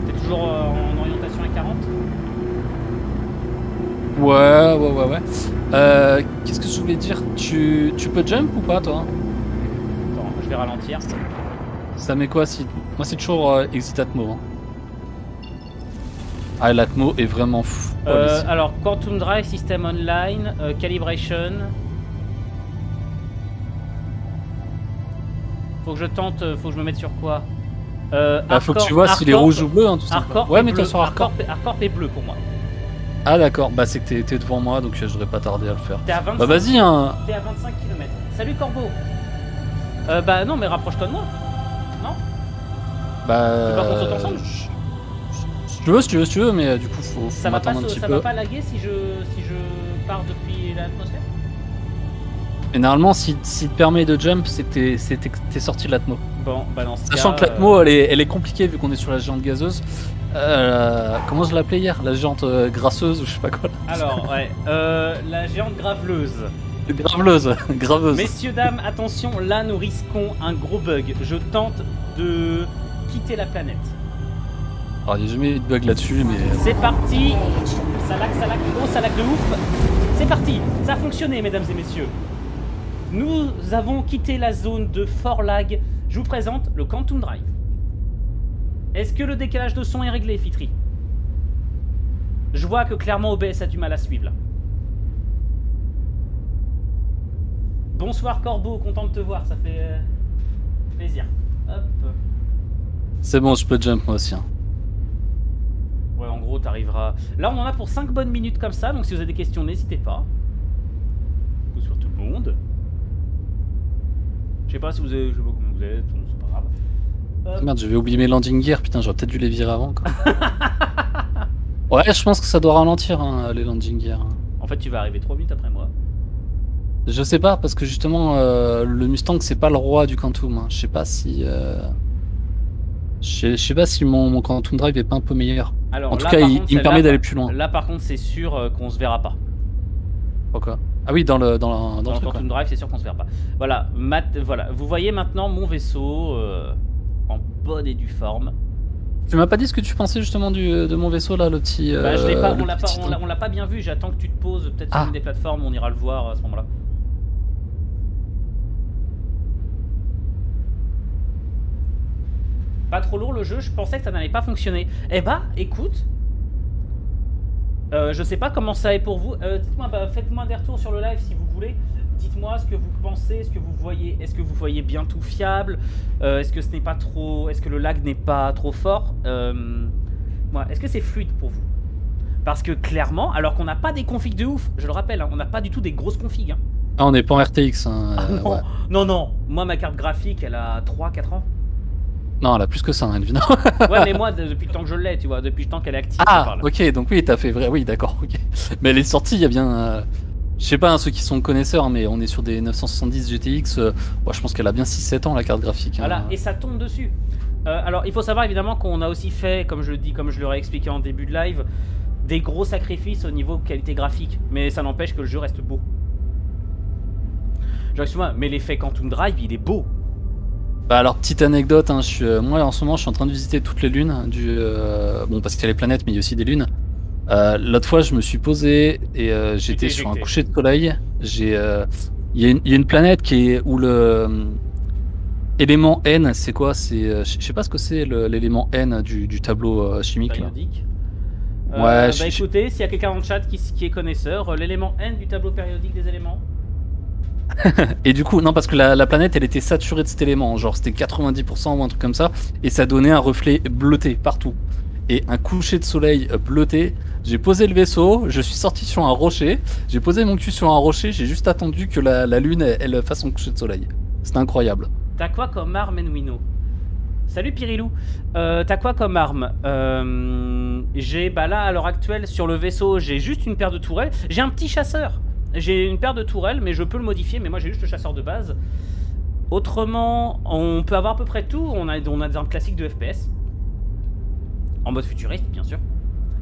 T'es toujours en orientation à 40? Ouais. Qu'est-ce que je voulais dire? Tu peux jump ou pas, toi? Attends, je vais ralentir. Ça met quoi si... Moi, c'est toujours exit Atmo. Hein. Ah, l'Atmo est vraiment fou. Alors, Quantum Drive, System Online, Calibration. Faut que je tente, faut que je me mette sur quoi? Faut que tu vois s'il est rouge ou bleu, hein, tout simplement. Ouais, mais toi sur Hardcorp. Hardcorp est bleu pour moi. Ah d'accord, bah c'est que t'es devant moi, donc je devrais pas tarder à le faire. T'es à 25, bah vas-y hein. T'es à 25 km. Salut Corbeau. Bah non, mais rapproche-toi de moi. Non? Bah... Tu vas qu'on saute ensemble? Si tu veux, mais du coup faut m'attendre un petit peu. Ça va pas laguer si je pars depuis l'atmosphère? Et normalement, si te permet de jump, c'est que t'es sorti de l'Atmo. Bon, bah non. Sachant que l'Atmo, elle est compliquée vu qu'on est sur la géante gazeuse. Comment je l'appelais hier? La géante grasseuse ou je sais pas quoi. Alors, ouais. La géante graveleuse. Graveuse. Messieurs, dames, attention, là nous risquons un gros bug. Je tente de quitter la planète. Alors, il n'y a jamais eu de bug là-dessus, mais... C'est parti. Ça lag, gros, ça lag de ouf. C'est parti. Ça a fonctionné, mesdames et messieurs. Nous avons quitté la zone de fort lag. Je vous présente le Quantum Drive. Est-ce que le décalage de son est réglé, Fitri? Je vois que clairement OBS a du mal à suivre là. Bonsoir Corbeau, content de te voir, ça fait plaisir. Hop. C'est bon, je peux jump moi aussi. Hein. Ouais, en gros, t'arriveras... Là, on en a pour 5 bonnes minutes comme ça, donc si vous avez des questions, n'hésitez pas. Bonsoir tout le monde. Je sais pas si vous avez... Je sais pas comment vous êtes, c'est pas grave. Ah merde, j'avais oublié mes landing gear, putain, j'aurais peut-être dû les virer avant. Quoi. Ouais, je pense que ça doit ralentir, hein, les landing gear. En fait, tu vas arriver 3 minutes après moi. Je sais pas, parce que justement, le Mustang, c'est pas le roi du Quantum. Hein. Je sais pas si... Je sais pas si mon Quantum Drive est pas un peu meilleur. Alors, en tout cas, il me permet d'aller plus loin. Là, par contre, c'est sûr qu'on se verra pas. Pourquoi? Ah oui, dans le Quantum Drive, c'est sûr qu'on se verra pas. Voilà, voilà, vous voyez maintenant mon vaisseau en bonne et due forme. Tu m'as pas dit ce que tu pensais justement de mon vaisseau là, le petit... Bah, je l'ai pas, on l'a pas bien vu, j'attends que tu te poses peut-être sur une des plateformes, on ira le voir à ce moment-là. Pas trop lourd le jeu, je pensais que ça n'allait pas fonctionner. Eh bah, écoute, je sais pas comment ça est pour vous. Dites-moi, faites-moi des retours sur le live si vous voulez. Dites-moi ce que vous pensez, ce que vous voyez. Est-ce que vous voyez bien tout fiable? Est-ce que ce n'est pas trop... Est-ce que le lag n'est pas trop fort? Est-ce que c'est fluide pour vous? Parce que clairement, alors qu'on n'a pas des configs de ouf, je le rappelle, hein, on n'a pas du tout des grosses configs. Hein. Ah, on n'est pas en RTX. Hein, non, ouais. non. Moi, ma carte graphique, elle a 3-4 ans. Non, elle a plus que ça, hein, évidemment. Ouais, mais moi, depuis le temps que je l'ai, tu vois, depuis le temps qu'elle est active. Ah, ok, donc oui, t'as fait vrai. Oui, d'accord, ok. Mais elle est sortie, il y a bien... Je sais pas, hein, ceux qui sont connaisseurs, mais on est sur des 970 GTX. Je pense qu'elle a bien 6-7 ans, la carte graphique. Hein. Voilà, et ça tombe dessus. Alors, il faut savoir évidemment qu'on a aussi fait, comme je le dis, comme je l'aurais expliqué en début de live, des gros sacrifices au niveau qualité graphique. Mais ça n'empêche que le jeu reste beau. Genre, excuse-moi, mais l'effet Quantum Drive, il est beau. Bah alors, petite anecdote, hein, moi en ce moment je suis en train de visiter toutes les lunes, bon parce qu'il y a les planètes mais il y a aussi des lunes. L'autre fois je me suis posé et j'étais sur un coucher de soleil. Il y a une planète qui est où le élément N, c'est quoi? Je sais pas ce que c'est l'élément N du tableau chimique. Périodique. Ouais, écoutez, s'il y a quelqu'un dans le chat qui est connaisseur, l'élément N du tableau périodique des éléments. Et du coup, non, parce que la planète elle était saturée de cet élément, genre c'était 90% ou un truc comme ça, et ça donnait un reflet bleuté partout. Et un coucher de soleil bleuté, j'ai posé le vaisseau, je suis sorti sur un rocher, j'ai posé mon cul sur un rocher, j'ai juste attendu que la lune elle fasse son coucher de soleil. C'était incroyable. T'as quoi comme arme, Enwino? Salut Pirilou. T'as quoi comme arme? Là à l'heure actuelle sur le vaisseau, j'ai juste une paire de tourelles, j'ai un petit chasseur. J'ai une paire de tourelles, mais je peux le modifier. Mais moi, j'ai juste le chasseur de base. Autrement, on peut avoir à peu près tout. On a des armes classiques de FPS. En mode futuriste, bien sûr.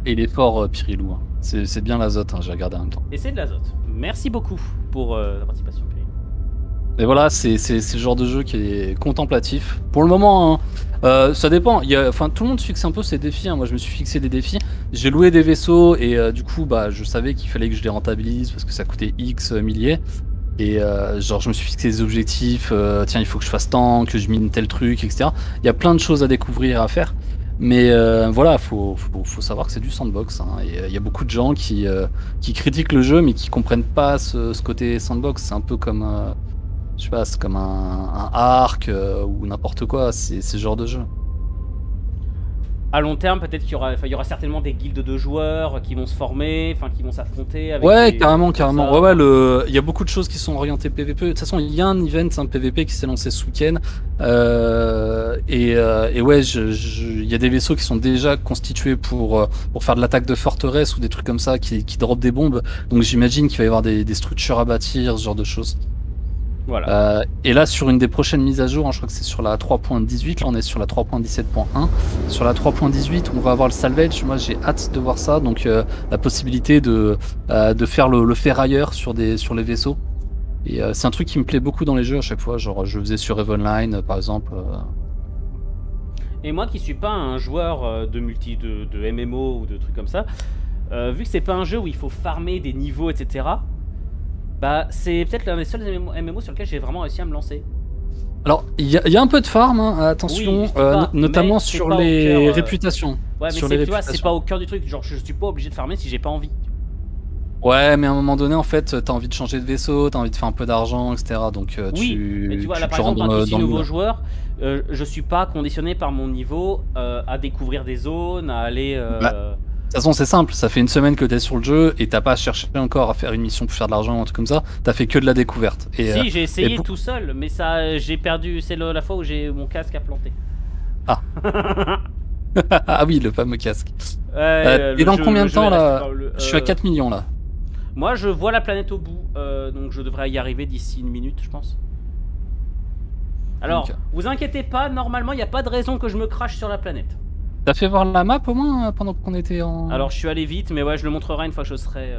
Et il est fort, Pirilou. Hein. C'est bien l'azote, hein, j'ai regardé en même temps. Et c'est de l'azote. Merci beaucoup pour la participation, Pirilou. Et voilà, c'est le genre de jeu qui est contemplatif. Pour le moment, hein, ça dépend. Tout le monde se fixe un peu ses défis. Hein. Moi, je me suis fixé des défis. J'ai loué des vaisseaux et du coup, je savais qu'il fallait que je les rentabilise parce que ça coûtait X milliers. Et je me suis fixé des objectifs. Tiens, il faut que je fasse tant, que je mine tel truc, etc. Il y a plein de choses à découvrir, à faire. Mais voilà, faut savoir que c'est du sandbox. Hein. Et il y a beaucoup de gens qui critiquent le jeu, mais qui comprennent pas ce côté sandbox. C'est un peu comme... je sais pas, c'est comme un Ark ou n'importe quoi, c'est ce genre de jeu. À long terme, peut-être qu'il y aura certainement des guildes de joueurs qui vont se former, qui vont s'affronter avec. Ouais, carrément. Ouais, il y a beaucoup de choses qui sont orientées PVP. De toute façon, il y a un event, un PVP qui s'est lancé ce week-end. Et ouais, il y a des vaisseaux qui sont déjà constitués pour faire de l'attaque de forteresse ou des trucs comme ça qui dropent des bombes. Donc j'imagine qu'il va y avoir des structures à bâtir, ce genre de choses. Voilà. Et là, sur une des prochaines mises à jour, hein, je crois que c'est sur la 3.18, là on est sur la 3.17.1. Sur la 3.18, on va avoir le salvage. Moi, j'ai hâte de voir ça. Donc, la possibilité de faire le ferrailleur sur les vaisseaux. Et c'est un truc qui me plaît beaucoup dans les jeux à chaque fois. Genre, je faisais sur EVE Online, par exemple. Et moi qui suis pas un joueur de MMO ou de trucs comme ça, vu que c'est pas un jeu où il faut farmer des niveaux, etc., bah c'est peut-être l'un des seuls MMO sur lequel j'ai vraiment réussi à me lancer. Alors, il y a un peu de farm, hein, attention, Oui, pas, notamment sur les réputations. Ouais, mais sur les tu vois, c'est réputations. pas au cœur du truc. Genre, je suis pas obligé de farmer si j'ai pas envie. Ouais, mais à un moment donné, en fait, t'as envie de changer de vaisseau, t'as envie de faire un peu d'argent, etc. Donc, Oui, mais tu vois, là par exemple, quand je suis nouveau joueur, je suis pas conditionné par mon niveau à découvrir des zones, à aller. De toute façon, c'est simple, ça fait une semaine que t'es sur le jeu et t'as pas cherché encore à faire une mission pour faire de l'argent ou un truc comme ça, t'as fait que de la découverte. Et, si, j'ai essayé tout seul, mais ça, j'ai perdu. C'est la fois où j'ai mon casque a planté. Ah. Ah oui, le fameux casque. Et dans combien de temps là Je suis à 4 millions là. Moi, je vois la planète au bout, donc je devrais y arriver d'ici une minute, je pense. Alors, donc, vous inquiétez pas, normalement, il n'y a pas de raison que je me crache sur la planète. T'as fait voir la map au moins pendant qu'on était en... Alors je suis allé vite, mais ouais, je le montrerai une fois que je serai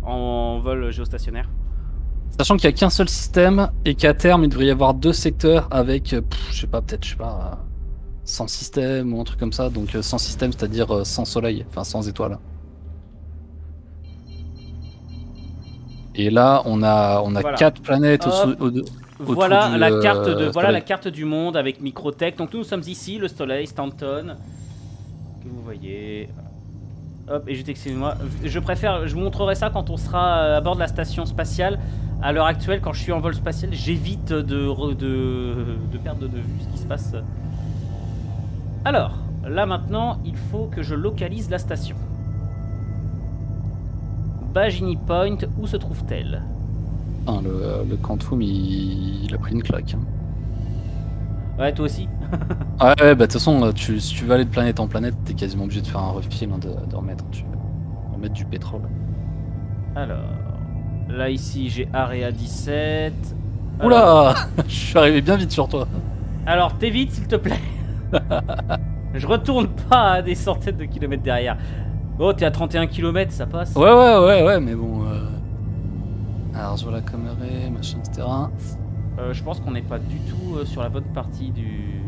en vol géostationnaire. Sachant qu'il n'y a qu'un seul système et qu'à terme il devrait y avoir 2 secteurs avec, je sais pas, peut-être, 100 systèmes ou un truc comme ça. Donc 100 systèmes, c'est-à-dire 100 soleils, enfin 100 étoiles. Et là, on a voilà. 4 planètes voilà la carte la carte du monde avec Microtech. Donc nous sommes ici, le Soleil, Stanton. Que vous voyez. Hop, et excusez-moi. Je vous montrerai ça quand on sera à bord de la station spatiale. À l'heure actuelle, quand je suis en vol spatial, j'évite de perdre de vue ce qui se passe. Alors, là maintenant, il faut que je localise la station. Bajini Point, où se trouve-t-elle? Enfin, le Quantum, il a pris une claque. Ouais, toi aussi. Ouais, bah de toute façon, si tu veux aller de planète en planète, t'es quasiment obligé de faire un refill, hein, de remettre du pétrole. Alors, là ici j'ai Area 17. Oula, je suis arrivé bien vite sur toi. Alors, t'es vite s'il te plaît. Je retourne pas à des centaines de kilomètres derrière. Oh, t'es à 31 km, ça passe. Ouais, mais bon... Alors, je vois la caméra, machin, etc. Je pense qu'on n'est pas du tout sur la bonne partie du...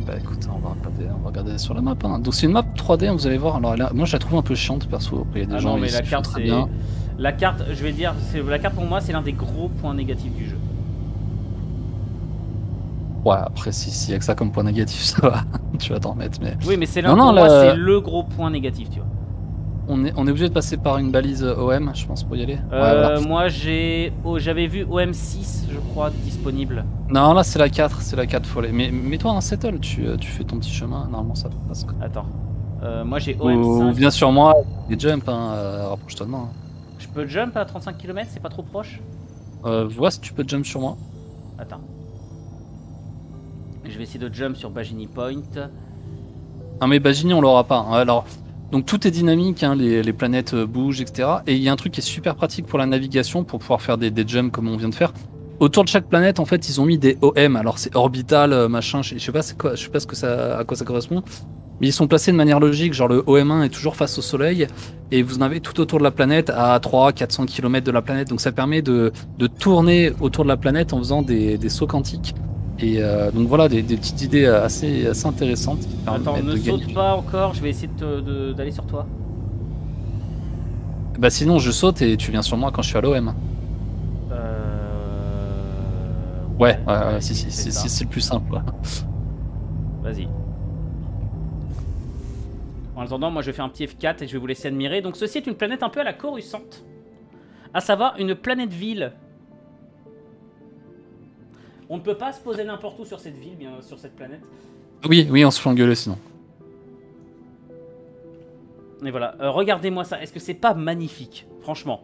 Bah écoute, on va regarder sur la map. Hein. Donc c'est une map 3D, hein, vous allez voir. Alors là, moi je la trouve un peu chiante perso. Il y a des gens non, mais qui la carte, c'est bien. La carte, je vais dire, la carte pour moi, c'est l'un des gros points négatifs du jeu. Ouais, après s'il y a que ça comme point négatif, ça va. Tu vas t'en remettre, mais... Oui, mais c'est l'un pour moi, c'est le gros point négatif, tu vois. On est obligé de passer par une balise OM, je pense, pour y aller. Voilà. Moi, j'avais vu OM6, je crois, disponible. Non, là, c'est la 4, faut aller. Mais mets-toi un settle, tu fais ton petit chemin, normalement ça passe. Attends. Moi, j'ai OM5. Viens sur moi, et jump, hein, rapproche-toi de moi. Hein. Je peux jump à 35 km, c'est pas trop proche? Vois si tu peux jump sur moi. Attends. Je vais essayer de jump sur Bajini Point. Ah, mais Bajini, on l'aura pas. Hein. Alors... Donc tout est dynamique, hein, les planètes bougent, etc. Et il y a un truc qui est super pratique pour la navigation, pour pouvoir faire des jumps comme on vient de faire. Autour de chaque planète, en fait, ils ont mis des OM. Alors c'est orbital, machin, je sais pas c'est quoi, je sais pas à quoi ça correspond. Mais ils sont placés de manière logique, genre le OM1 est toujours face au Soleil, et vous en avez tout autour de la planète à 300-400 km de la planète. Donc ça permet de tourner autour de la planète en faisant des sauts quantiques. Et donc voilà, des petites idées assez intéressantes. Attends, ne saute pas encore, je vais essayer d'aller sur toi. Bah sinon je saute et tu viens sur moi quand je suis à l'OM. Ouais, si, c'est le plus simple. Vas-y. En attendant, moi je vais faire un petit F4 et je vais vous laisser admirer. Donc ceci est une planète un peu à la Coruscant. À savoir une planète-ville. On ne peut pas se poser n'importe où sur cette ville, bien sur cette planète. Oui, on se fait engueuler sinon. Et voilà, regardez-moi ça. Est-ce que c'est pas magnifique, franchement?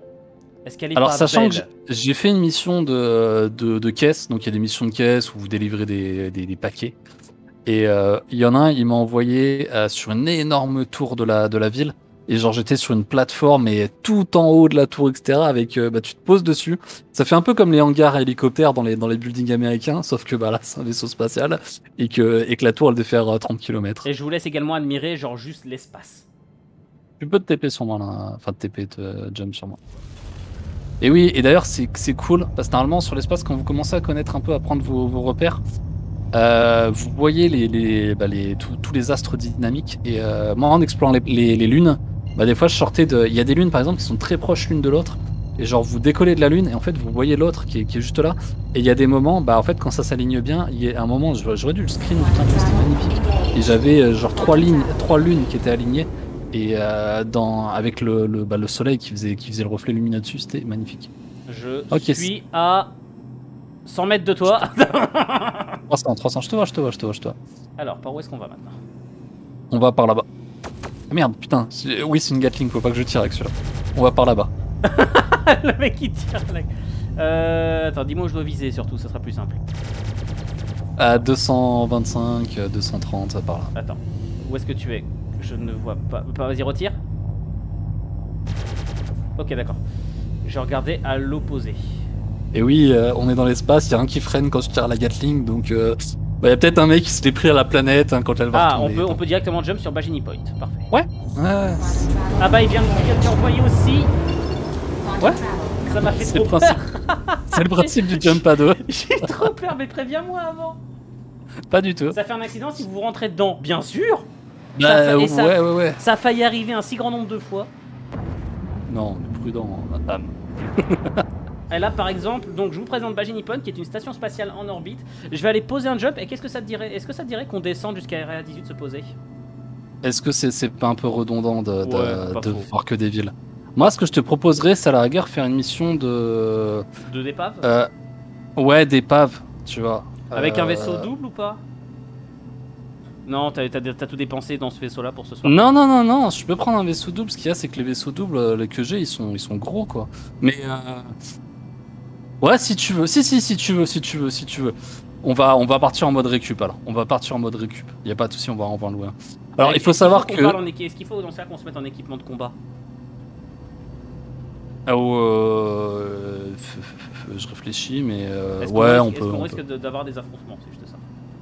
Est-ce qu'elle est Alors, pas sachant belle? que j'ai fait une mission de caisse, donc il y a des missions de caisse où vous délivrez des paquets. Et il y en a un, il m'a envoyé sur une énorme tour de la ville. Et genre j'étais sur une plateforme et tout en haut de la tour, etc. Avec tu te poses dessus. Ça fait un peu comme les hangars à hélicoptères dans les buildings américains, sauf que là c'est un vaisseau spatial et que la tour elle doit faire 30 km. Et je vous laisse également admirer genre juste l'espace. Tu peux te TP sur moi là, enfin te jump sur moi. Et oui, et d'ailleurs c'est cool parce que normalement sur l'espace quand vous commencez à connaître un peu, à prendre vos repères, Vous voyez tous les astres dynamiques et moi en explorant les lunes, bah, des fois je sortais il y a des lunes par exemple qui sont très proches l'une de l'autre et genre vous décollez de la lune et en fait vous voyez l'autre qui est juste là et il y a des moments bah en fait quand ça s'aligne bien il y a un moment j'aurais dû le screen putain c'était magnifique et j'avais genre trois lunes qui étaient alignées et avec le soleil qui faisait le reflet lumineux dessus, c'était magnifique. Je Ok, suis à 100 mètres de toi. 300, je te vois. Alors, par où est-ce qu'on va maintenant? On va par là-bas. Ah, merde, putain, oui c'est une Gatling, faut pas que je tire avec celui-là. On va par là-bas. Le mec qui tire là. Attends, dis-moi où je dois viser surtout, ça sera plus simple. À 225, 230, par là. Attends, où est-ce que tu es? Je ne vois pas. Vas-y, retire. Ok, d'accord. Je vais regarder à l'opposé. Et oui, on est dans l'espace, il y a un qui freine quand je tire la Gatling, donc bah, y a peut-être un mec qui se l'est pris à la planète hein, quand elle va retourner. On peut directement jump sur Bajini Point, parfait. Ouais. Ah bah il vient de envoyer aussi. Ouais. Ça m'a fait C'est trop le principe. C'est le principe du jump à deux. J'ai trop peur, mais préviens-moi avant. Pas du tout. Ça fait un accident si vous rentrez dedans, bien sûr. Bah, ouais. Ça a failli arriver un si grand nombre de fois. Non, mais prudent, madame. Et là, par exemple, donc je vous présente Bajini Point, qui est une station spatiale en orbite. Je vais aller poser un jump. Et qu'est-ce que ça te dirait? Est-ce que ça te dirait qu'on descende jusqu'à Area 18 se poser? Est-ce que c'est pas un peu redondant de voir que des villes? Moi, ce que je te proposerais, c'est à la rigueur faire une mission de d'épave. Ouais, d'épave, tu vois. Avec un vaisseau double ou pas? Non, t'as tout dépensé dans ce vaisseau-là pour ce soir. Non, je peux prendre un vaisseau double. Ce qu'il y a, c'est que les vaisseaux doubles, les que j'ai, ils sont gros, quoi. Mais ouais, si tu veux. Si tu veux. On va partir en mode récup, alors. On va partir en mode récup. Y a pas de souci, on va en louer un. Alors, il faut savoir que... Est-ce qu'il faut dans ce cas qu'on se mette en équipement de combat? Je réfléchis, mais ouais, on peut... Est-ce qu'on risque d'avoir des affrontements? C'est juste ça.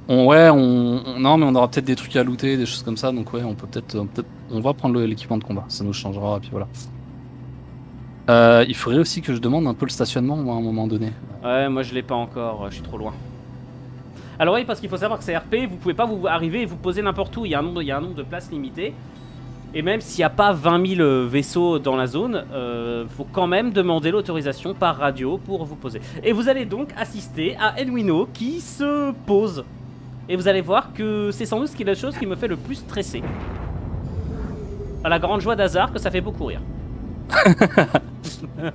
Non, mais on aura peut-être des trucs à looter, des choses comme ça, donc ouais, on peut peut-être... On va prendre l'équipement de combat, ça nous changera, et puis voilà. Il faudrait aussi que je demande un peu le stationnement, moi, à un moment donné. Ouais, moi je l'ai pas encore, je suis trop loin. Alors oui, parce qu'il faut savoir que c'est RP, vous pouvez pas vous arriver et vous poser n'importe où, il y a un nombre de places limité. Et même s'il n'y a pas 20 000 vaisseaux dans la zone, faut quand même demander l'autorisation par radio pour vous poser. Et vous allez donc assister à Elwino qui se pose. Et vous allez voir que c'est sans doute la chose qui me fait le plus stresser. À la grande joie d'Hazard que ça fait beaucoup rire.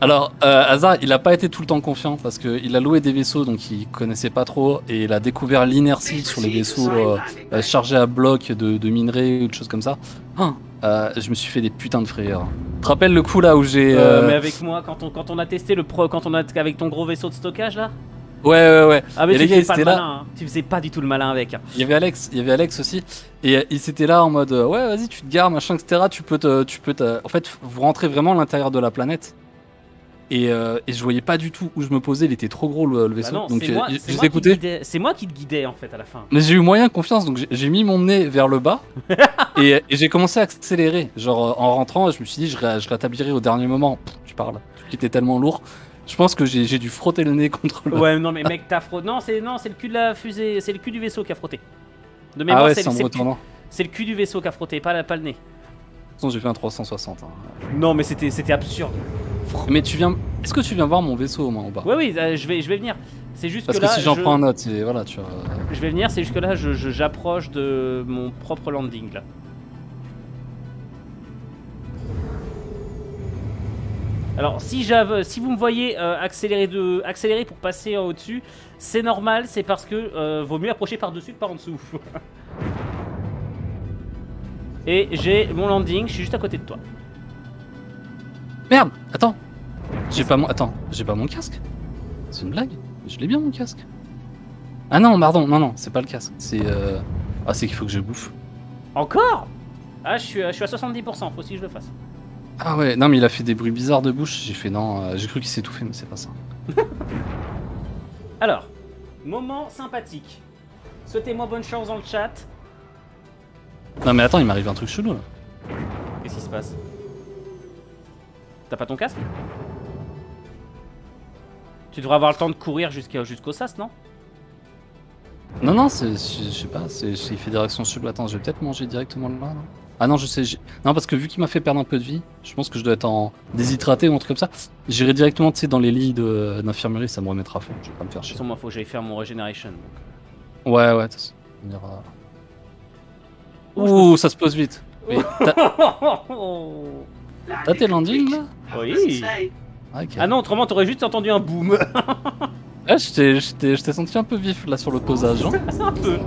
Alors, Hazard, il a pas été tout le temps confiant parce qu'il a loué des vaisseaux donc il connaissait pas trop et il a découvert l'inertie sur les vaisseaux chargés à bloc de minerais ou de choses comme ça. Je me suis fait des putains de frayeurs. Tu te rappelles le coup là où j'ai... Mais avec moi, quand on a testé avec ton gros vaisseau de stockage là? Ouais. Ah mais et les gars, ils étaient là. Hein. Tu faisais pas du tout le malin avec. Hein. Il y avait Alex aussi. Et ils étaient là en mode ouais, vas-y, tu te gares, machin, etc. En fait, vous rentrez vraiment à l'intérieur de la planète. Et je voyais pas du tout où je me posais, il était trop gros le vaisseau. Bah non, donc c'est moi qui te guidais en fait à la fin. Mais j'ai eu moyen confiance, donc j'ai mis mon nez vers le bas et j'ai commencé à accélérer. Genre en rentrant, je me suis dit je rétablirai au dernier moment. Tu parles, qui était tellement lourd. Je pense que j'ai dû frotter le nez contre le... Ouais, non mais mec, t'as frotté. Non, c'est le cul de la fusée, c'est le cul du vaisseau qui a frotté. De mémoire, ouais, c'est le cul du vaisseau qui a frotté, pas le nez. J'ai fait un 360. Hein. Non mais c'était absurde. Mais est-ce que tu viens voir mon vaisseau au moins en bas? Oui, je vais venir. C'est juste parce que là. Parce que si j'en prends un autre, voilà, tu vois. Je vais venir, c'est juste que là, j'approche de mon propre landing là. Alors si vous me voyez accélérer pour passer au-dessus, c'est normal, c'est parce que vaut mieux approcher par-dessus que par en dessous. Et j'ai mon landing, je suis juste à côté de toi. Merde, attends. J'ai pas mon casque. C'est une blague? Je l'ai bien mon casque. Ah non, pardon, non, c'est pas le casque. C'est c'est qu'il faut que je bouffe. Encore? Ah, je suis à 70%, faut aussi que je le fasse. Ah ouais, non mais il a fait des bruits bizarres de bouche, j'ai fait non, j'ai cru qu'il s'étouffait mais c'est pas ça. Alors, moment sympathique. Souhaitez-moi bonne chance dans le chat. Non mais attends, il m'arrive un truc chelou là. Qu'est-ce qui se passe? T'as pas ton casque? Tu devrais avoir le temps de courir jusqu'au sas, non? Non, non, je sais pas, il fait des réactions cheloues. Attends, je vais peut-être manger directement là, non? Ah non, je sais, non, parce que vu qu'il m'a fait perdre un peu de vie, je pense que je dois être en déshydraté ou un truc comme ça. J'irai directement, tu sais, dans les lits d'infirmerie, ça me remettra à fond, je vais pas me faire De toute chier. façon, moi, faut que j'aille faire mon regeneration. Ouais, ouais, on ira... Oh, je Ouh, ça se pose vite. Mais Oh. t'as tes landings là? Oui. Ok. Ah non, autrement, t'aurais juste entendu un boom. Ouais, je t'ai senti un peu vif là sur le posage. Hein. Un peu.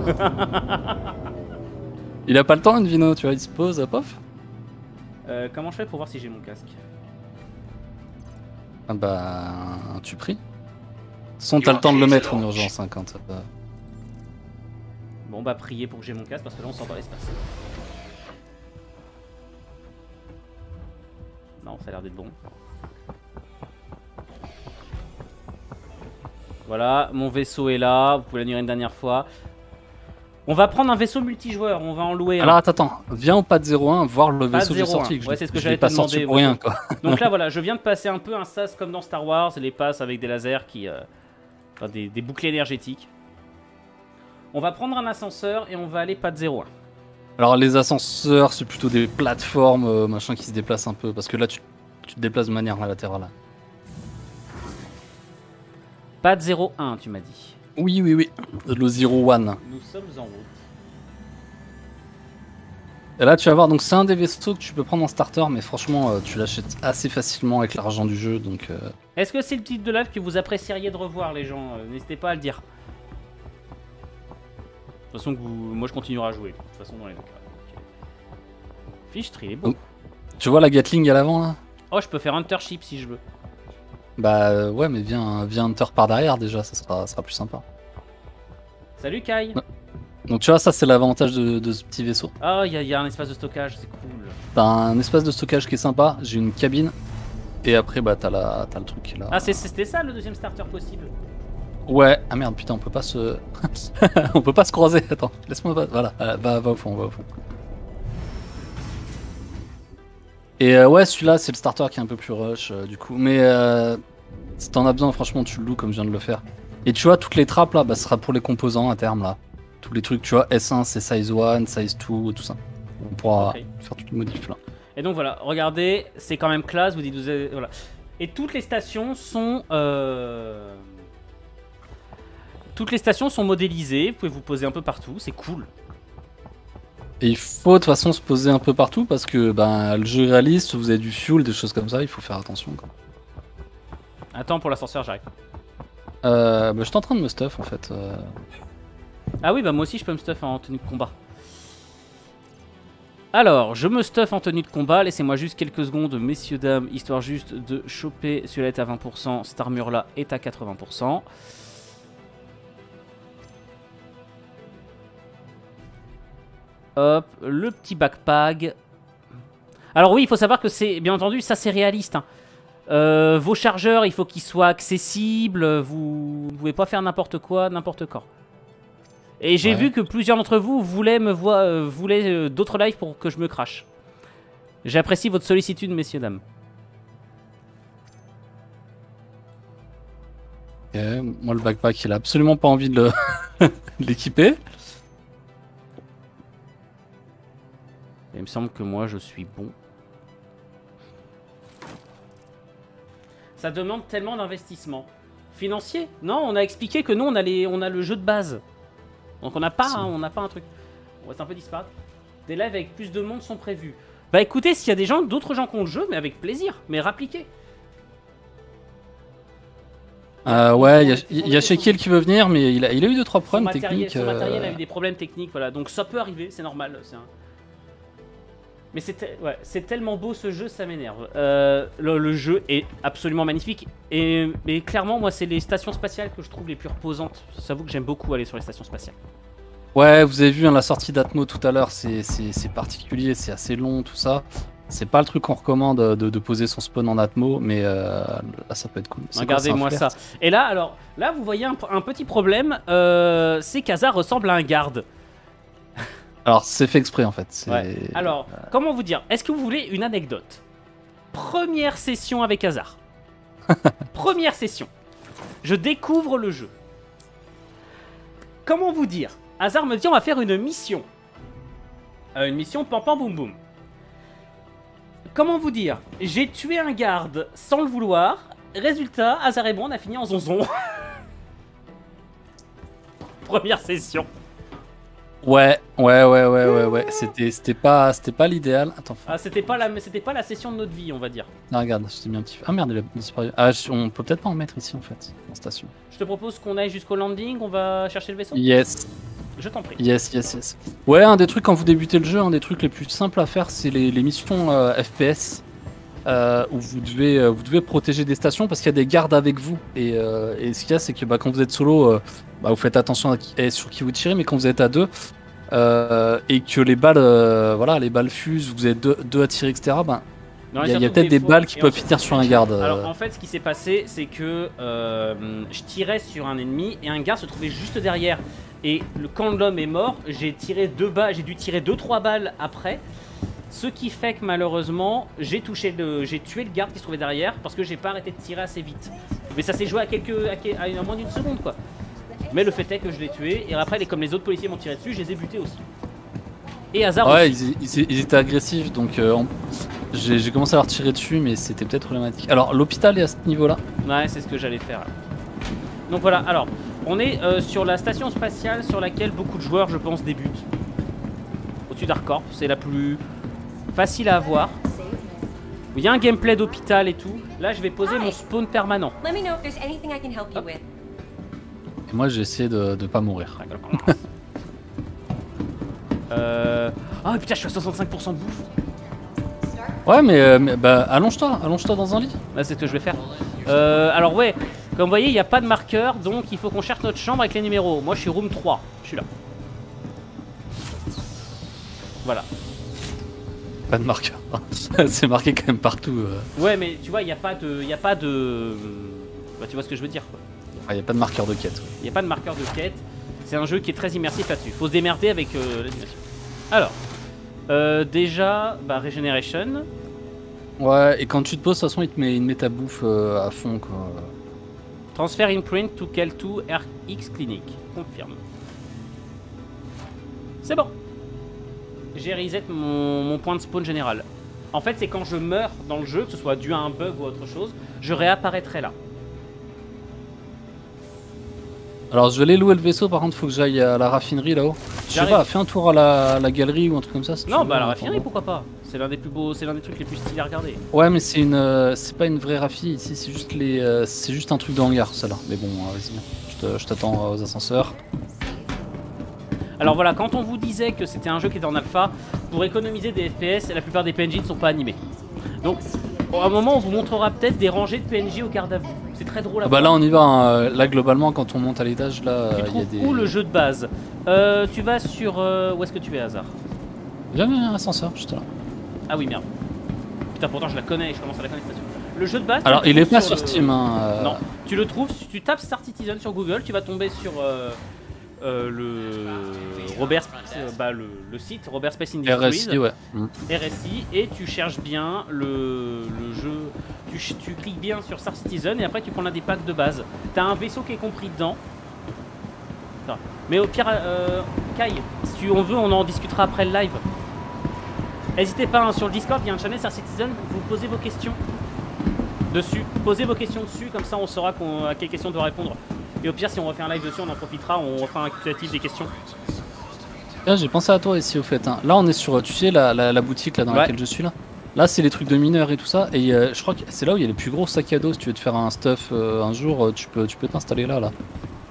Il a pas le temps, Invino, tu vois, il se pose, pof. Comment je fais pour voir si j'ai mon casque? Ah bah, tu pries. De toute façon, t'as le temps de le mettre en urgence, hein, quand Bon, bah, priez pour que j'ai mon casque parce que là, on s'en va l'espace. Non, ça a l'air d'être bon. Voilà, mon vaisseau est là. Vous pouvez l'annuler une dernière fois. On va prendre un vaisseau multijoueur. On va en louer un. Alors attends, viens au pad 01 voir le Pad vaisseau que j'ai 01. sorti. Ouais, c'est ce que je j'allais l'ai pas te sorti demander, pour ouais. rien, quoi. Donc là, voilà, je viens de passer un peu un sas comme dans Star Wars. Les passes avec des lasers qui... enfin, des boucliers énergétiques. On va prendre un ascenseur et on va aller pad 01. Alors les ascenseurs, c'est plutôt des plateformes, machin, qui se déplacent un peu. Parce que là, tu te déplaces de manière latérale. Pad 01, tu m'as dit. Oui, oui, oui. Le 01. Nous sommes en route. Et là, tu vas voir, donc c'est un des vaisseaux que tu peux prendre en starter, mais franchement, tu l'achètes assez facilement avec l'argent du jeu, donc... Est-ce que c'est le titre de live que vous apprécieriez de revoir, les gens? N'hésitez pas à le dire. De toute façon, moi je continuerai à jouer. De toute façon, dans les deux cas. Fichtre, il est beau. Donc, tu vois la Gatling à l'avant, là? Oh, je peux faire Huntership si je veux. Bah ouais, mais viens Hunter par derrière, déjà, ça sera plus sympa. Salut Kai. Donc tu vois, ça c'est l'avantage de ce petit vaisseau. Ah, il y a un espace de stockage, c'est cool. T'as un espace de stockage qui est sympa, j'ai une cabine, et après bah t'as le truc qui est là. Ah, c'était ça le deuxième starter possible. Ouais, ah merde, putain, on peut pas se... on peut pas se croiser, attends, laisse-moi... Voilà, va au fond, va au fond. Et ouais, celui-là c'est le starter qui est un peu plus rush, du coup, mais si t'en as besoin, franchement, tu le loues comme je viens de le faire. Et tu vois, toutes les trappes là, bah ce sera pour les composants à terme là. Tous les trucs, tu vois, S1 c'est size 1, size 2, tout ça. On pourra faire toutes les modifs là. Et donc voilà, regardez, c'est quand même classe, vous dites, voilà. Et toutes les stations sont... Toutes les stations sont modélisées, vous pouvez vous poser un peu partout, c'est cool. Et il faut de toute façon se poser un peu partout parce que ben, le jeu est réaliste, vous avez du fuel, des choses comme ça, il faut faire attention. Quoi. Attends, pour l'ascenseur, j'arrive. Bah, je suis en train de me stuff en fait. Ah oui, bah moi aussi je peux me stuff en tenue de combat. Alors, je me stuff en tenue de combat, laissez-moi juste quelques secondes, messieurs, dames, histoire juste de choper. Celui-là est à 20%, cette armure-là est à 80%. Hop, le petit backpack. Alors oui, il faut savoir que c'est, bien entendu, ça c'est réaliste. Hein. Vos chargeurs, il faut qu'ils soient accessibles. Vous ne pouvez pas faire n'importe quoi, n'importe quand. Et j'ai vu que plusieurs d'entre vous voulaient d'autres lives pour que je me crache. J'apprécie votre sollicitude, messieurs, dames. Ok, moi le backpack, il a absolument pas envie de l'équiper. Il me semble que moi je suis bon. Ça demande tellement d'investissement. Financier? Non, on a expliqué que nous on a le jeu de base. Donc on n'a pas, un truc. On reste un peu disparate. Des lives avec plus de monde sont prévus. Bah écoutez, s'il y a des gens, d'autres gens qui ont le jeu, mais avec plaisir, mais rappliquez. Ouais, il y a Shekiel qui veut venir, mais il a eu 2-3 problèmes techniques. Son matériel a eu des problèmes techniques, voilà. Donc ça peut arriver, c'est normal. Mais c'est tellement beau ce jeu, ça m'énerve. Le jeu est absolument magnifique. Mais clairement, moi, c'est les stations spatiales que je trouve les plus reposantes. J'avoue que j'aime beaucoup aller sur les stations spatiales. Ouais, vous avez vu hein, la sortie d'Atmo tout à l'heure, c'est particulier, c'est assez long, tout ça. C'est pas le truc qu'on recommande de poser son spawn en Atmo, mais là, ça peut être cool. Regardez-moi ça. Et là, alors, là, vous voyez un petit problème. C'est qu'Hazard ressemble à un garde. Alors, c'est fait exprès en fait. Ouais. Alors, comment vous dire? Est-ce que vous voulez une anecdote? Première session avec Hazard. Première session. Je découvre le jeu. comment vous dire? Hazard me dit on va faire une mission. Une mission pam pam boum boum. Comment vous dire? J'ai tué un garde sans le vouloir. Résultat, Hazard et bon, on a fini en zonzon. Première session. Ouais. C'était pas l'idéal. Attends. Ah, c'était pas la session de notre vie, on va dire. Ah, regarde, je t'ai mis un petit. Ah merde, il a disparu. Ah, on peut peut-être pas en mettre ici en fait, en station. Je te propose qu'on aille jusqu'au landing, on va chercher le vaisseau. Yes. Je t'en prie. Yes. Ouais, un des trucs quand vous débutez le jeu, un des trucs les plus simples à faire, c'est les missions FPS. Où vous devez protéger des stations parce qu'il y a des gardes avec vous. Et ce qu'il y a, c'est que quand vous êtes solo, vous faites attention sur qui vous tirez, mais quand vous êtes à deux et que les balles, les balles fusent, vous êtes deux à tirer, etc. Il y a peut-être des balles qui peuvent finir sur un garde. Alors en fait, ce qui s'est passé, c'est que je tirais sur un ennemi et un garde se trouvait juste derrière. Et quand l'homme est mort, j'ai tiré 2 balles, j'ai dû tirer 2-3 balles après. Ce qui fait que malheureusement, j'ai tué le garde qui se trouvait derrière parce que j'ai pas arrêté de tirer assez vite. Mais ça s'est joué à moins d'une seconde quoi. Mais le fait est que je l'ai tué et après, comme les autres policiers m'ont tiré dessus, je les ai butés aussi. Et Hazard aussi. Ils étaient agressifs donc j'ai commencé à leur tirer dessus mais c'était peut-être problématique. Alors l'hôpital est à ce niveau-là. Ouais, c'est ce que j'allais faire. Donc voilà, alors on est sur la station spatiale sur laquelle beaucoup de joueurs je pense débutent. Au-dessus d'Arcorp, c'est la plus facile à avoir. Il y a un gameplay d'hôpital et tout. Là, je vais poser mon spawn permanent. Et moi, j'ai essayé de pas mourir. Oh putain, je suis à 65% de bouffe. Ouais, mais allonge-toi dans un lit. Là, c'est ce que je vais faire. Alors ouais, comme vous voyez, il n'y a pas de marqueur, donc il faut qu'on cherche notre chambre avec les numéros. Moi, je suis room 3. Je suis là. Voilà. Pas de marqueur. C'est marqué quand même partout. Ouais, mais tu vois, il n'y a pas de... Bah, tu vois ce que je veux dire, quoi. Il n'y a pas de marqueur de quête. Il n'y a pas de marqueur de quête. C'est un jeu qui est très immersif là-dessus. Faut se démerder avec l'animation. Alors, déjà, Regeneration. Ouais, et quand tu te poses, de toute façon, il te met ta bouffe à fond, quoi. Transfer imprint to Kel2 RX Clinic. Confirme. C'est bon. J'ai reset mon point de spawn général. En fait, c'est quand je meurs dans le jeu, que ce soit dû à un bug ou autre chose, je réapparaîtrai là. Alors, je vais aller louer le vaisseau, par contre, faut que j'aille à la raffinerie là-haut. Je sais pas, fais un tour à la galerie ou un truc comme ça. Si non, la raffinerie, pourquoi pas. C'est l'un des plus beaux, c'est l'un des trucs les plus stylés à regarder. Ouais, mais c'est pas une vraie raffi ici, c'est juste un truc de hangar, celle-là. Mais bon, vas-y, je t'attends aux ascenseurs. Alors voilà, quand on vous disait que c'était un jeu qui était en alpha, pour économiser des FPS, la plupart des PNJ ne sont pas animés. Donc, à un moment, on vous montrera peut-être des rangées de PNJ au garde à vous. C'est très drôle à voir. Là, on y va. Hein. Là, globalement, quand on monte à l'étage, là, il y a des... où le jeu de base tu vas sur... où est-ce que tu es, Hazard? J'ai mis un ascenseur, juste là. Ah oui, merde. Putain, pourtant, je la connais, je commence à la connaître. Le jeu de base... Alors, il est pas sur Steam. Hein, Non, tu le trouves, si tu tapes Star Citizen sur Google, tu vas tomber sur... le site Robert Space Industries, RSI, ouais. RSI, et tu cherches bien le jeu, tu cliques bien sur Star Citizen et après tu prends l'un des packs de base. T'as un vaisseau qui est compris dedans. Attends. Mais au pire, Kai, si on veut, on en discutera après le live. N'hésitez pas, hein, sur le Discord, il y a un channel Star Citizen, vous posez vos questions dessus. Posez vos questions dessus, comme ça on saura à quelles questions on doit répondre. Et au pire, si on refait un live dessus, on en profitera, on refera un récapitulatif des questions. Là, j'ai pensé à toi ici au fait. Hein. Là, on est sur, tu sais, la boutique là dans laquelle je suis là. Là, c'est les trucs de mineurs et tout ça. Et je crois que c'est là où il y a les plus gros sacs à dos. Si tu veux te faire un stuff un jour, tu peux t'installer là.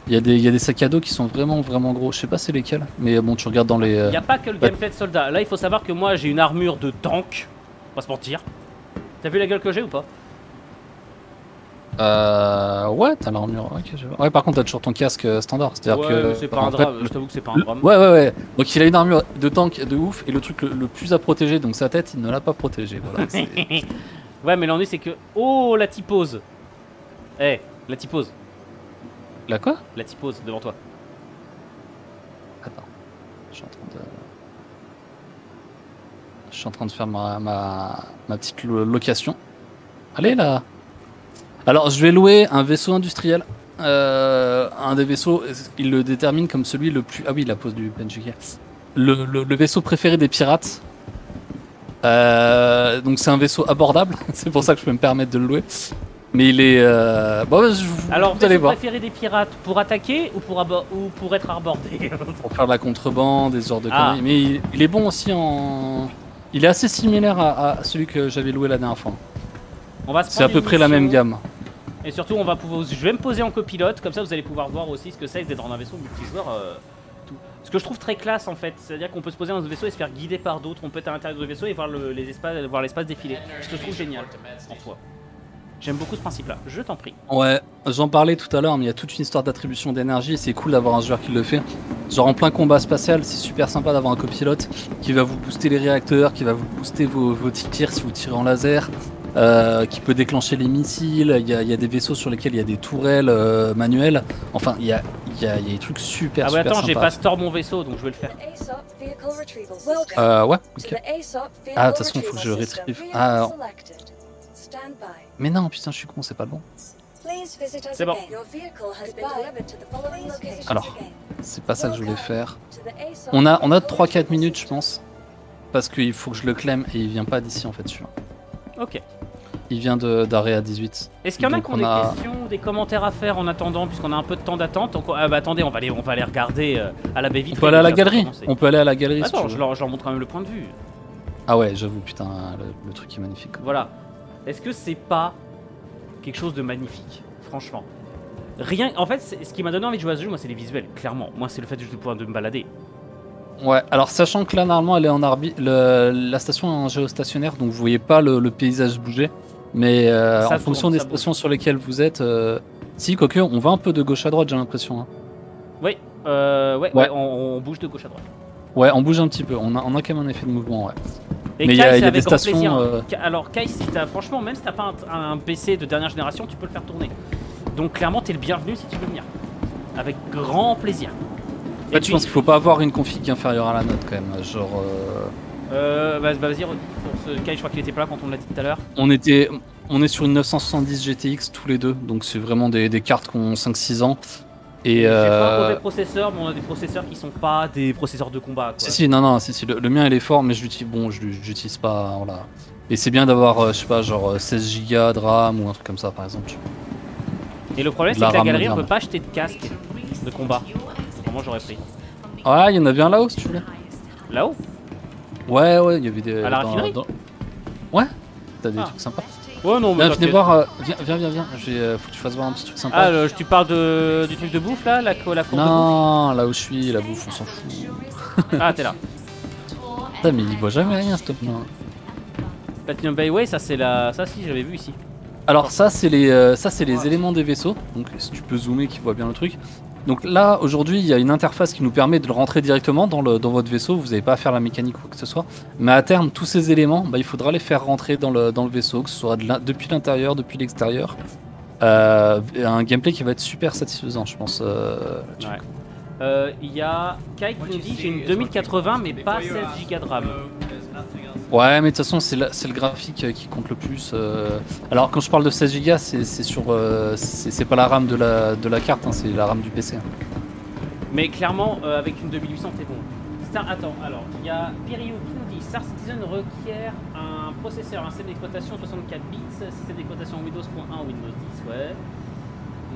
Il y a des sacs à dos qui sont vraiment gros. Je sais pas c'est lesquels, mais bon, tu regardes dans les. Il n'y a pas que le gameplay de soldat. Là, il faut savoir que moi, j'ai une armure de tank. On va se mentir. T'as vu la gueule que j'ai ou pas? Ouais, t'as l'armure. Ouais, par contre, t'as toujours ton casque standard. C'est-à-dire que. C'est pas un drame, je t'avoue que c'est pas un drame. Ouais. Donc, il a une armure de tank de ouf et le truc le plus à protéger, donc sa tête, il ne l'a pas protégé. Voilà, ouais, mais l'ennui, c'est que. Oh, la typose. La typose. La quoi? La typose devant toi. Attends. Je suis en train de faire ma petite location. Allez là. Alors, je vais louer un vaisseau industriel. un des vaisseaux, il le détermine comme celui le plus... Ah oui, la pose du Benjika. Le vaisseau préféré des pirates. Donc c'est un vaisseau abordable, c'est pour ça que je peux me permettre de le louer. Mais il est... Alors, vous allez vaisseau voir. préféré des pirates, pour attaquer ou pour être arbordé? Pour faire de la contrebande, des genres de Ah. conneries. Mais il est bon aussi en... Il est assez similaire à celui que j'avais loué la dernière fois. On va se C'est à prendre peu une près la même mission, gamme. Et surtout, on va pouvoir... je vais me poser en copilote, comme ça vous allez pouvoir voir aussi ce que c'est d'être dans un vaisseau multijoueur. Tout. Ce que je trouve très classe en fait, c'est-à-dire qu'on peut se poser dans un vaisseau et se faire guider par d'autres. On peut être à l'intérieur du vaisseau et voir l'espace défiler. Ce que je trouve génial en soi. J'aime beaucoup ce principe-là, je t'en prie. Ouais, j'en parlais tout à l'heure, mais il y a toute une histoire d'attribution d'énergie et c'est cool d'avoir un joueur qui le fait. Genre en plein combat spatial, c'est super sympa d'avoir un copilote qui va vous booster les réacteurs, qui va vous booster vos tirs si vous tirez en laser, qui peut déclencher les missiles. Il y a des vaisseaux sur lesquels il y a des tourelles manuelles. Enfin, il y a des trucs super, Ah ouais, super attends, j'ai sympas. pas store mon vaisseau, donc je vais le faire. Ouais, ok. Ah, de toute façon, il faut que je le retrieve. Ah, mais non, putain, je suis con, c'est pas bon. C'est bon. Alors, c'est pas ça que je voulais faire. On a 3-4 minutes, je pense. Parce qu'il faut que je le claim et il vient pas d'ici en fait, celui-là. Ok. Il vient d'Area 18. Est-ce qu'il y en a Donc qui ont des questions ou des commentaires à faire en attendant, puisqu'on a un peu de temps d'attente? Attendez, on va aller regarder à la baie vitrée. On peut aller à la déjà, pour galerie. commencer. On peut aller à la galerie. si Attends, tu je veux. leur montre quand même le point de vue. Ah ouais, j'avoue, putain, le truc est magnifique. Voilà. Est-ce que c'est pas quelque chose de magnifique? Franchement. Rien. En fait, ce qui m'a donné envie de jouer à ce jeu, moi, c'est les visuels, clairement. Moi, c'est le fait juste de pouvoir me balader. Ouais, alors sachant que là, normalement, elle est en la station est en géostationnaire, donc vous voyez pas le paysage bouger. Mais Ça en tourne, fonction des ça bouge. stations sur lesquelles vous êtes, si, quoique, on va un peu de gauche à droite, j'ai l'impression. Hein. Oui, Ouais. on bouge de gauche à droite. Ouais, on bouge un petit peu, on a quand même un effet de mouvement, ouais. Et Mais il Kai, y a c'est des avec grand stations, plaisir. Alors Kai, si franchement, même si t'as pas un PC de dernière génération, tu peux le faire tourner. Donc clairement, t'es le bienvenu si tu veux venir. Avec grand plaisir. En fait, je pense qu'il faut pas avoir une config inférieure à la note quand même. Genre, vas-y, pour ce Kai, je crois qu'il était pas là quand on l'a dit tout à l'heure. on est sur une 970 GTX tous les deux, donc c'est vraiment des cartes qui ont 5-6 ans. Et J'ai pas un mauvais processeur, mais on a des processeurs qui sont pas des processeurs de combat. Quoi. si, non, le mien il est fort, mais je l'utilise pas, voilà. Et c'est bien d'avoir, je sais pas, genre 16 Go de RAM ou un truc comme ça par exemple. Et le problème, c'est La que la RAM galerie, on moderne. peut pas acheter de casque de combat. Comment j'aurais pris? Ah, il y en avait un là-haut si tu voulais. Là-haut? Ouais, il y avait des. À la raffinerie Ouais, t'as des Ah. trucs sympas. Ouais, non, mais Viens, venez t'inquiète. voir, viens. Faut que tu fasses voir un petit truc sympa. Tu parles du truc de bouffe là, la cour de bouffe? Non, là où je suis, la bouffe, on s'en fout. Ah, t'es là. Putain, mais il voit jamais rien, ce top-là. Platinum Bayway, ça c'est la. Ça si, j'avais vu ici. Alors ça c'est les éléments des vaisseaux, donc si tu peux zoomer qui voit bien le truc. Donc là aujourd'hui il y a une interface qui nous permet de le rentrer directement dans votre vaisseau, vous n'avez pas à faire la mécanique ou quoi que ce soit. Mais à terme tous ces éléments, il faudra les faire rentrer dans le vaisseau, que ce soit depuis l'intérieur, depuis l'extérieur. Un gameplay qui va être super satisfaisant je pense. Ouais. Il y a Kai qui nous dit j'ai une 2080 mais pas 16 Go de RAM. Ouais mais de toute façon c'est le graphique qui compte le plus. Alors quand je parle de 16 Go c'est sur c'est pas la RAM de la carte, hein, c'est la RAM du PC. Hein. Mais clairement avec une 2800 t'es bon. Attends, alors il y a Piriou qui nous dit Star Citizen requiert un processeur, un système d'exploitation 64 bits, système d'exploitation Windows.1 ou Windows 10, ouais.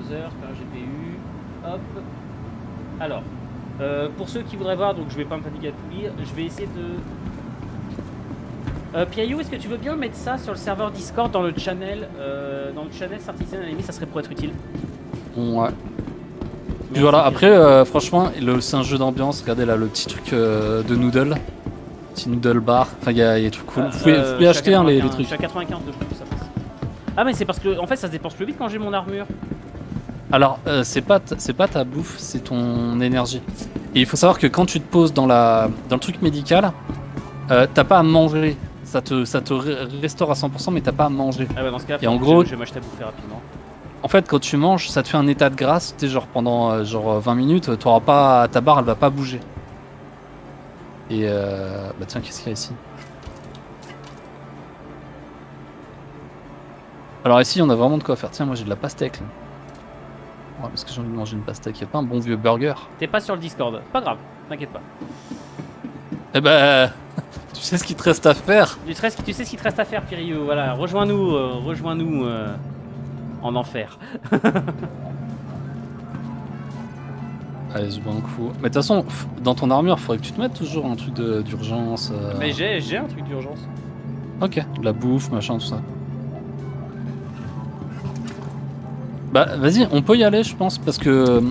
2 heures par GPU, hop. Alors, pour ceux qui voudraient voir, donc je vais pas me fatiguer à tout lire, je vais essayer de... Piriou, est-ce que tu veux bien mettre ça sur le serveur Discord dans le channel Star Citizen, à la limite ça serait pour être utile. Ouais. Puis voilà, après, franchement, c'est un jeu d'ambiance. Regardez là, le petit truc de noodle. Petit noodle bar. Enfin, il y a des trucs cool. Vous pouvez acheter les trucs. Je suis à 95 de plus, ça passe. Ah, mais c'est parce que en fait ça se dépense plus vite quand j'ai mon armure. Alors, c'est pas ta bouffe, c'est ton énergie. Et il faut savoir que quand tu te poses dans le truc médical, t'as pas à manger. Ça te restaure à 100%, mais t'as pas à manger. Ah, bah dans ce cas, Et en gros, je vais m'acheter à bouffer rapidement. En fait, quand tu manges, ça te fait un état de grâce. Tu sais, genre pendant 20 minutes, t'auras pas, ta barre, elle va pas bouger. Et bah tiens, qu'est-ce qu'il y a ici? Alors ici, on a vraiment de quoi faire. Tiens, moi j'ai de la pastèque. Là. Ouais, parce que j'ai envie de manger une pastèque. Y'a pas un bon vieux burger? T'es pas sur le Discord. Pas grave, t'inquiète pas. Eh ben, tu sais ce qu'il te reste à faire? Tu sais ce qu'il te reste à faire, Pirio. Voilà, rejoins-nous en enfer. Allez, je bois un coup. Mais de toute façon, dans ton armure, faudrait que tu te mettes toujours un truc d'urgence. Mais j'ai un truc d'urgence. Ok, de la bouffe, machin, tout ça. Bah, vas-y, on peut y aller, je pense, parce que,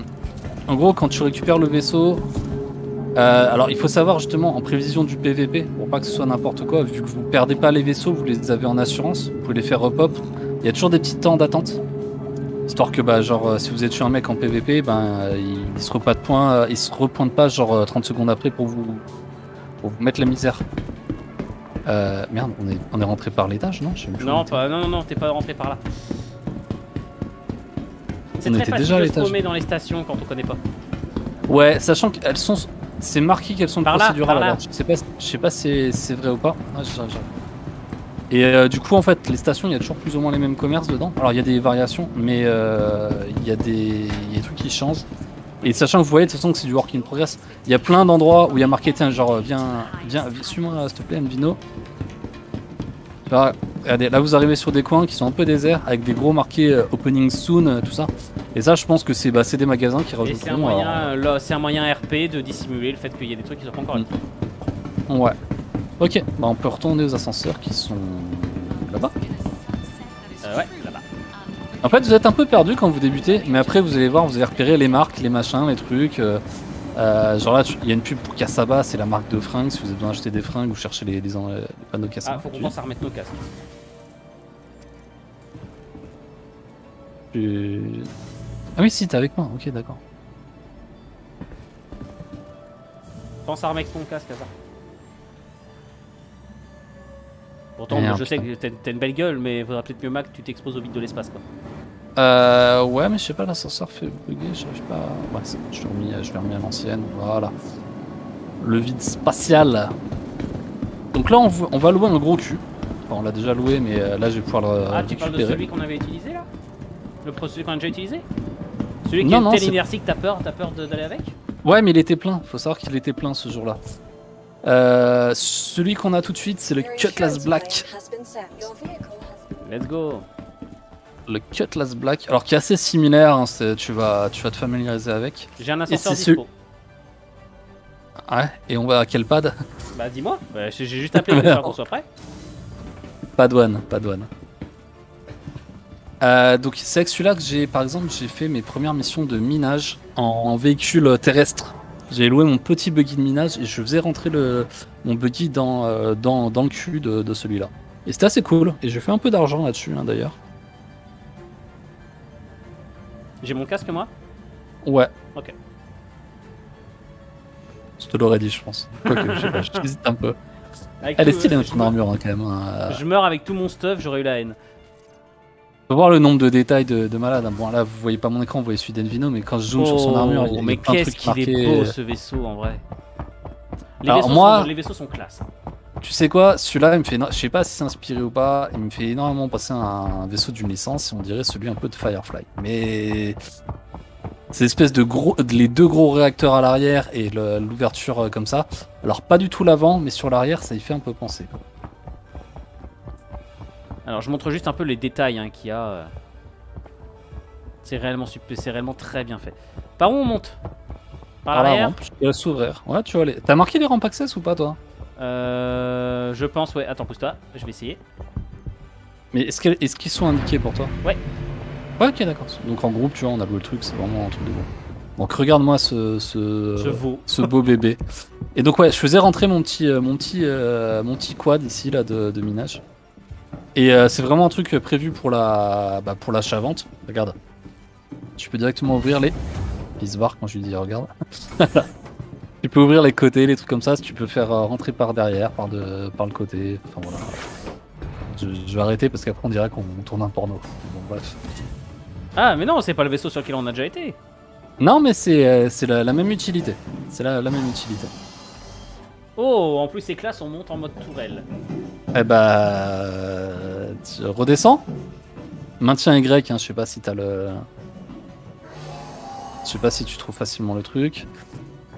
en gros, quand tu récupères le vaisseau, alors il faut savoir justement en prévision du PVP, pour pas que ce soit n'importe quoi, vu que vous perdez pas les vaisseaux, vous les avez en assurance, vous pouvez les faire repop. Il y a toujours des petits temps d'attente, histoire que bah genre si vous êtes tué un mec en PVP, ben il se repointe pas, il se repointe pas genre 30 secondes après pour vous mettre la misère. Merde, on est rentré par l'étage, non? Non, t'es pas rentré par là. C'est On très était facile déjà à de se l'étage. paumer dans les stations quand on connaît pas. Ouais, sachant qu'elles sont, c'est marqué qu'elles sont Par là, procédurales. par là. Alors, je sais pas si c'est vrai ou pas. Ah, j'arrive. Et du coup, en fait, les stations, il y a toujours plus ou moins les mêmes commerces dedans. Alors, il y a des variations, mais il y a des trucs qui changent. Et sachant que vous voyez de toute façon que c'est du work in progress, il y a plein d'endroits où il y a marqué, tiens, genre, viens, suis-moi s'il te plaît, Envino. Là, regardez, là, vous arrivez sur des coins qui sont un peu déserts, avec des gros marqués opening soon, tout ça. Et ça, je pense que c'est des magasins qui Et rajouteront. c'est un moyen, là, c'est un moyen RP de dissimuler le fait qu'il y a des trucs qui sont pas encore livrés. Ouais. Ok, bah on peut retourner aux ascenseurs qui sont là-bas. Ouais, là-bas. En fait, vous êtes un peu perdu quand vous débutez, mais après vous allez voir, vous allez repérer les marques, les machins, les trucs. Genre là, il y a une pub pour Cassaba, c'est la marque de fringues. Si vous avez besoin d'acheter des fringues ou chercher les panneaux Cassaba. Ah, faut qu'on pense à remettre nos casques. Ah oui, si, t'es avec moi, ok, d'accord. Pense à remettre ton casque, à ça. Pourtant, Merde, je sais que t'as une belle gueule, mais faudra peut-être mieux Mac que tu t'exposes au vide de l'espace, quoi. Ouais, mais je sais pas, l'ascenseur fait bugger, j'arrive pas. Ouais, c'est bon, je l'ai remis à l'ancienne, voilà. Le vide spatial. Donc là, on va louer un gros cul. Enfin, on l'a déjà loué, mais là, je vais pouvoir le Ah, tu parles de récupérer. celui qu'on avait utilisé, là? Celui qu'on a déjà utilisé? Celui qui Non, est c'est- telle inertie que t'as peur d'aller avec? Ouais, mais il était plein, faut savoir qu'il était plein ce jour-là. Celui qu'on a tout de suite, c'est le Cutlass Black. Let's go! Le Cutlass Black, alors qui est assez similaire, hein, tu vas te familiariser avec. J'ai un ascenseur c'est dispo. Ouais, et on va à quel pad? Bah, dis-moi. Bah, j'ai juste appelé pour faire qu'on soit prêt. Padouane. Donc c'est avec celui-là que j'ai, par exemple, j'ai fait mes premières missions de minage en véhicule terrestre. J'ai loué mon petit buggy de minage et je faisais rentrer mon buggy dans le cul de celui-là. Et c'était assez cool, et j'ai fait un peu d'argent là-dessus, hein, d'ailleurs. J'ai mon casque, moi? Ouais. Ok. Je te l'aurais dit, je pense. Quoique, je sais pas, j'hésite un peu. Avec Elle est tout, stylée je notre armure, hein, quand même. Hein. Je meurs avec tout mon stuff, j'aurais eu la haine. Faut voir le nombre de détails de malade. Bon, là, vous voyez pas mon écran, vous voyez celui d'Envino, mais quand je zoome sur son armure, il y a mais plein de qu'est-ce trucs qu'il est marqués. beau ce vaisseau en vrai. Alors, Les vaisseaux sont classe. Tu sais quoi, celui-là, il me fait, je sais pas si c'est inspiré ou pas, il me fait énormément passer un vaisseau d'une licence, et on dirait celui un peu de Firefly. Mais c'est l'espèce de les deux gros réacteurs à l'arrière et l'ouverture comme ça. Alors pas du tout l'avant, mais sur l'arrière, ça y fait un peu penser, quoi. Alors je montre juste un peu les détails hein, qu'il y a. C'est réellement très bien fait. Par où on monte? Par l'arrière? Je peux s'ouvrir. Ouais, tu vois, t'as marqué les rampes access ou pas, toi? Je pense, ouais. Attends, pousse-toi, je vais essayer. Mais est-ce qu'ils sont indiqués pour toi? Ouais. Ouais, ok, d'accord. Donc en groupe, tu vois, on a loué le truc, c'est vraiment un truc de bon. Donc regarde-moi ce beau bébé. Et donc ouais, je faisais rentrer mon petit quad ici là de minage. Et c'est vraiment un truc prévu pour l'achat-vente. Regarde. Tu peux directement ouvrir il se barre quand je lui dis regarde. Tu peux ouvrir les côtés, les trucs comme ça, si tu peux faire rentrer par derrière, par le côté. Enfin voilà. Je vais arrêter parce qu'après on dirait qu'on tourne un porno. Bon bref. Ah mais non, c'est pas le vaisseau sur lequel on a déjà été. Non mais c'est la même utilité. C'est la même utilité. Oh, en plus c'est classe, on monte en mode tourelle. Eh bah... tu redescends. Maintiens Y, hein, je sais pas si t'as le... Je sais pas si tu trouves facilement le truc.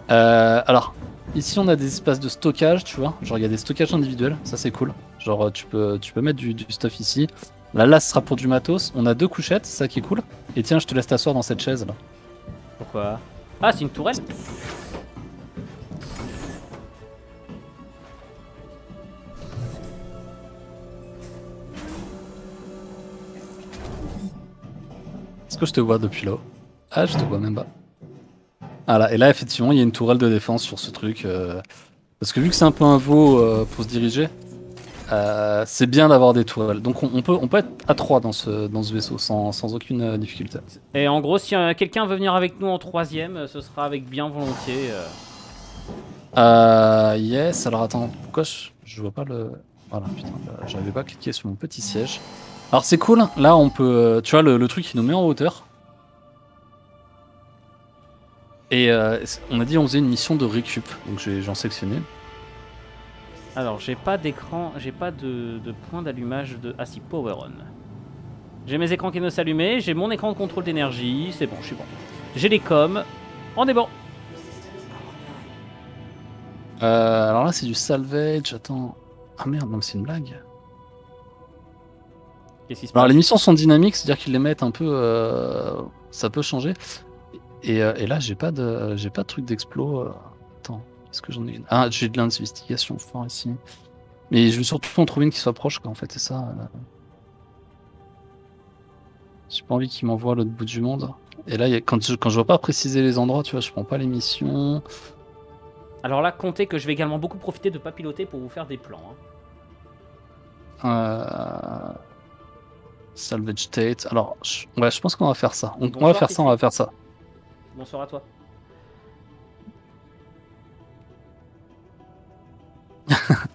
Alors, ici on a des espaces de stockage, tu vois. Genre il y a des stockages individuels, ça c'est cool. Genre tu peux mettre du stuff ici. Là, ce sera pour du matos. On a 2 couchettes, ça qui est cool. Et tiens, je te laisse t'asseoir dans cette chaise là. Pourquoi? Ah, c'est une tourelle. Est-ce que je te vois depuis là-haut? Ah, je te vois même pas. Voilà, et là effectivement il y a une tourelle de défense sur ce truc. Parce que vu que c'est un peu un veau pour se diriger, c'est bien d'avoir des tourelles. Donc on peut être à 3 dans ce vaisseau sans aucune difficulté. Et en gros, si quelqu'un veut venir avec nous en 3ème, ce sera avec bien volontiers. Yes, alors attends, pourquoi je vois pas le... Voilà, putain, j'avais pas cliqué sur mon petit siège. Alors c'est cool, là on peut... Tu vois, le truc il nous met en hauteur. Et on a dit on faisait une mission de récup, donc j'en sélectionné. Alors, j'ai pas d'écran, j'ai pas de point d'allumage de... Ah si, power on. J'ai mes écrans qui ne s'allumaient, j'ai mon écran de contrôle d'énergie, c'est bon, je suis bon. J'ai les coms, on est bon. Alors là c'est du salvage, attends... Ah merde, non mais c'est une blague. Qu'est-ce qui se Alors passe? les missions sont dynamiques, c'est-à-dire qu'ils les mettent un peu... Ça peut changer. Et là j'ai pas de truc d'explo. Attends, est-ce que j'en ai une? Ah, j'ai de l'investigation fort ici. Mais je veux surtout en trouver une qui soit proche, quoi, en fait, c'est ça. J'ai pas envie qu'il m'envoie à l'autre bout du monde. Et là, quand je vois pas préciser les endroits, tu vois, je prends pas les missions. Alors là, comptez que je vais également beaucoup profiter de pas piloter pour vous faire des plans. Salvage state. Alors, ouais, je pense qu'on va faire ça. On Bonsoir, va faire ça, on va faire ça. Bonsoir à toi.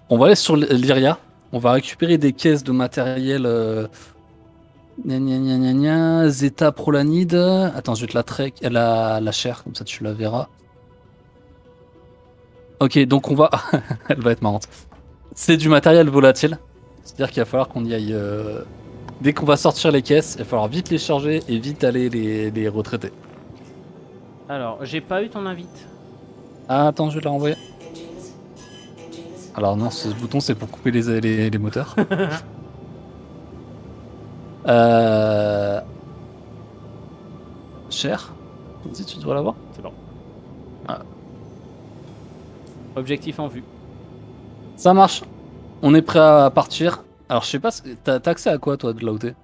On va aller sur l'Iria. On va récupérer des caisses de matériel. Gna gna gna gna gna. Zeta Prolanide. Attends, je vais te la trek, la chair, comme ça tu la verras. Ok, donc on va. Elle va être marrante. C'est du matériel volatile. C'est-à-dire qu'il va falloir qu'on y aille. Dès qu'on va sortir les caisses, il va falloir vite les charger et vite aller les retraiter. Alors, j'ai pas eu ton invite. Ah, attends, je vais te la renvoyer. Alors non, ce bouton c'est pour couper les moteurs. Cher. Vas-y, tu dois l'avoir. C'est bon. Ah. Objectif en vue. Ça marche. On est prêt à partir. Alors je sais pas, t'as accès à quoi toi de là où t'es?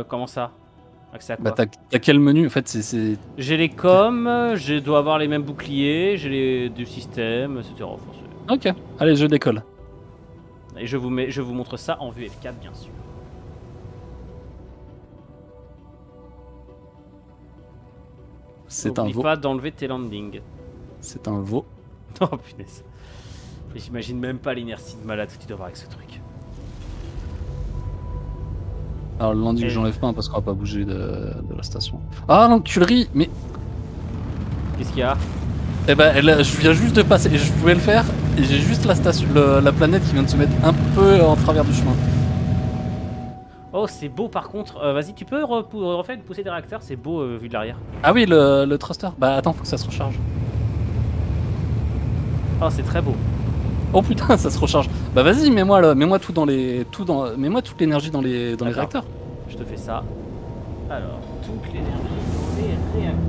Comment ça? Accès à quoi? Bah t'as quel menu en fait? C'est... J'ai les coms, je dois avoir les mêmes boucliers, j'ai les du système, etc. Ok, allez, je décolle. Et je vous montre ça en vue F4 bien sûr. C'est un N'oublie veau. pas d'enlever tes landings. C'est un veau. Oh punaise. Et j'imagine même pas l'inertie de malade que tu dois avoir avec ce truc. Alors le landing j'enlève pas parce qu'on va pas bouger de la station. Ah l'enculerie, mais... Qu'est-ce qu'il y a? Eh ben je viens juste de passer, et je pouvais le faire, et j'ai juste la station, la planète qui vient de se mettre un peu en travers du chemin. Oh c'est beau par contre, vas-y tu peux refaire pousser des réacteurs, c'est beau vu de l'arrière. Ah oui le thruster, bah attends faut que ça se recharge. Oh c'est très beau. Oh putain ça se recharge. Bah vas-y mets-moi tout dans les... mets-moi toute l'énergie dans les réacteurs. Je te fais ça. Alors, toute l'énergie dans les réacteurs.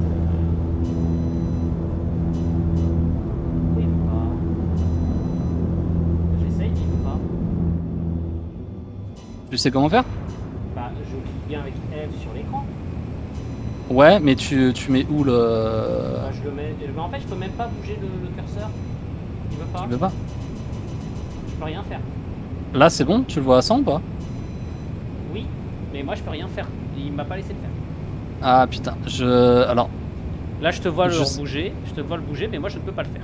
Pourquoi il veut pas? J'essaye, il veut pas. Tu sais comment faire? Bah, je clique bien avec F sur l'écran. Ouais mais tu mets où le... Bah, je le mets... Mais en fait, je peux même pas bouger le curseur. Il veut pas. Tu veux pas? Je peux rien faire. Là c'est bon, tu le vois à 100 ou pas? Oui, mais moi je peux rien faire. Il m'a pas laissé le faire. Ah putain, alors... Là je te vois le bouger, mais moi je ne peux pas le faire.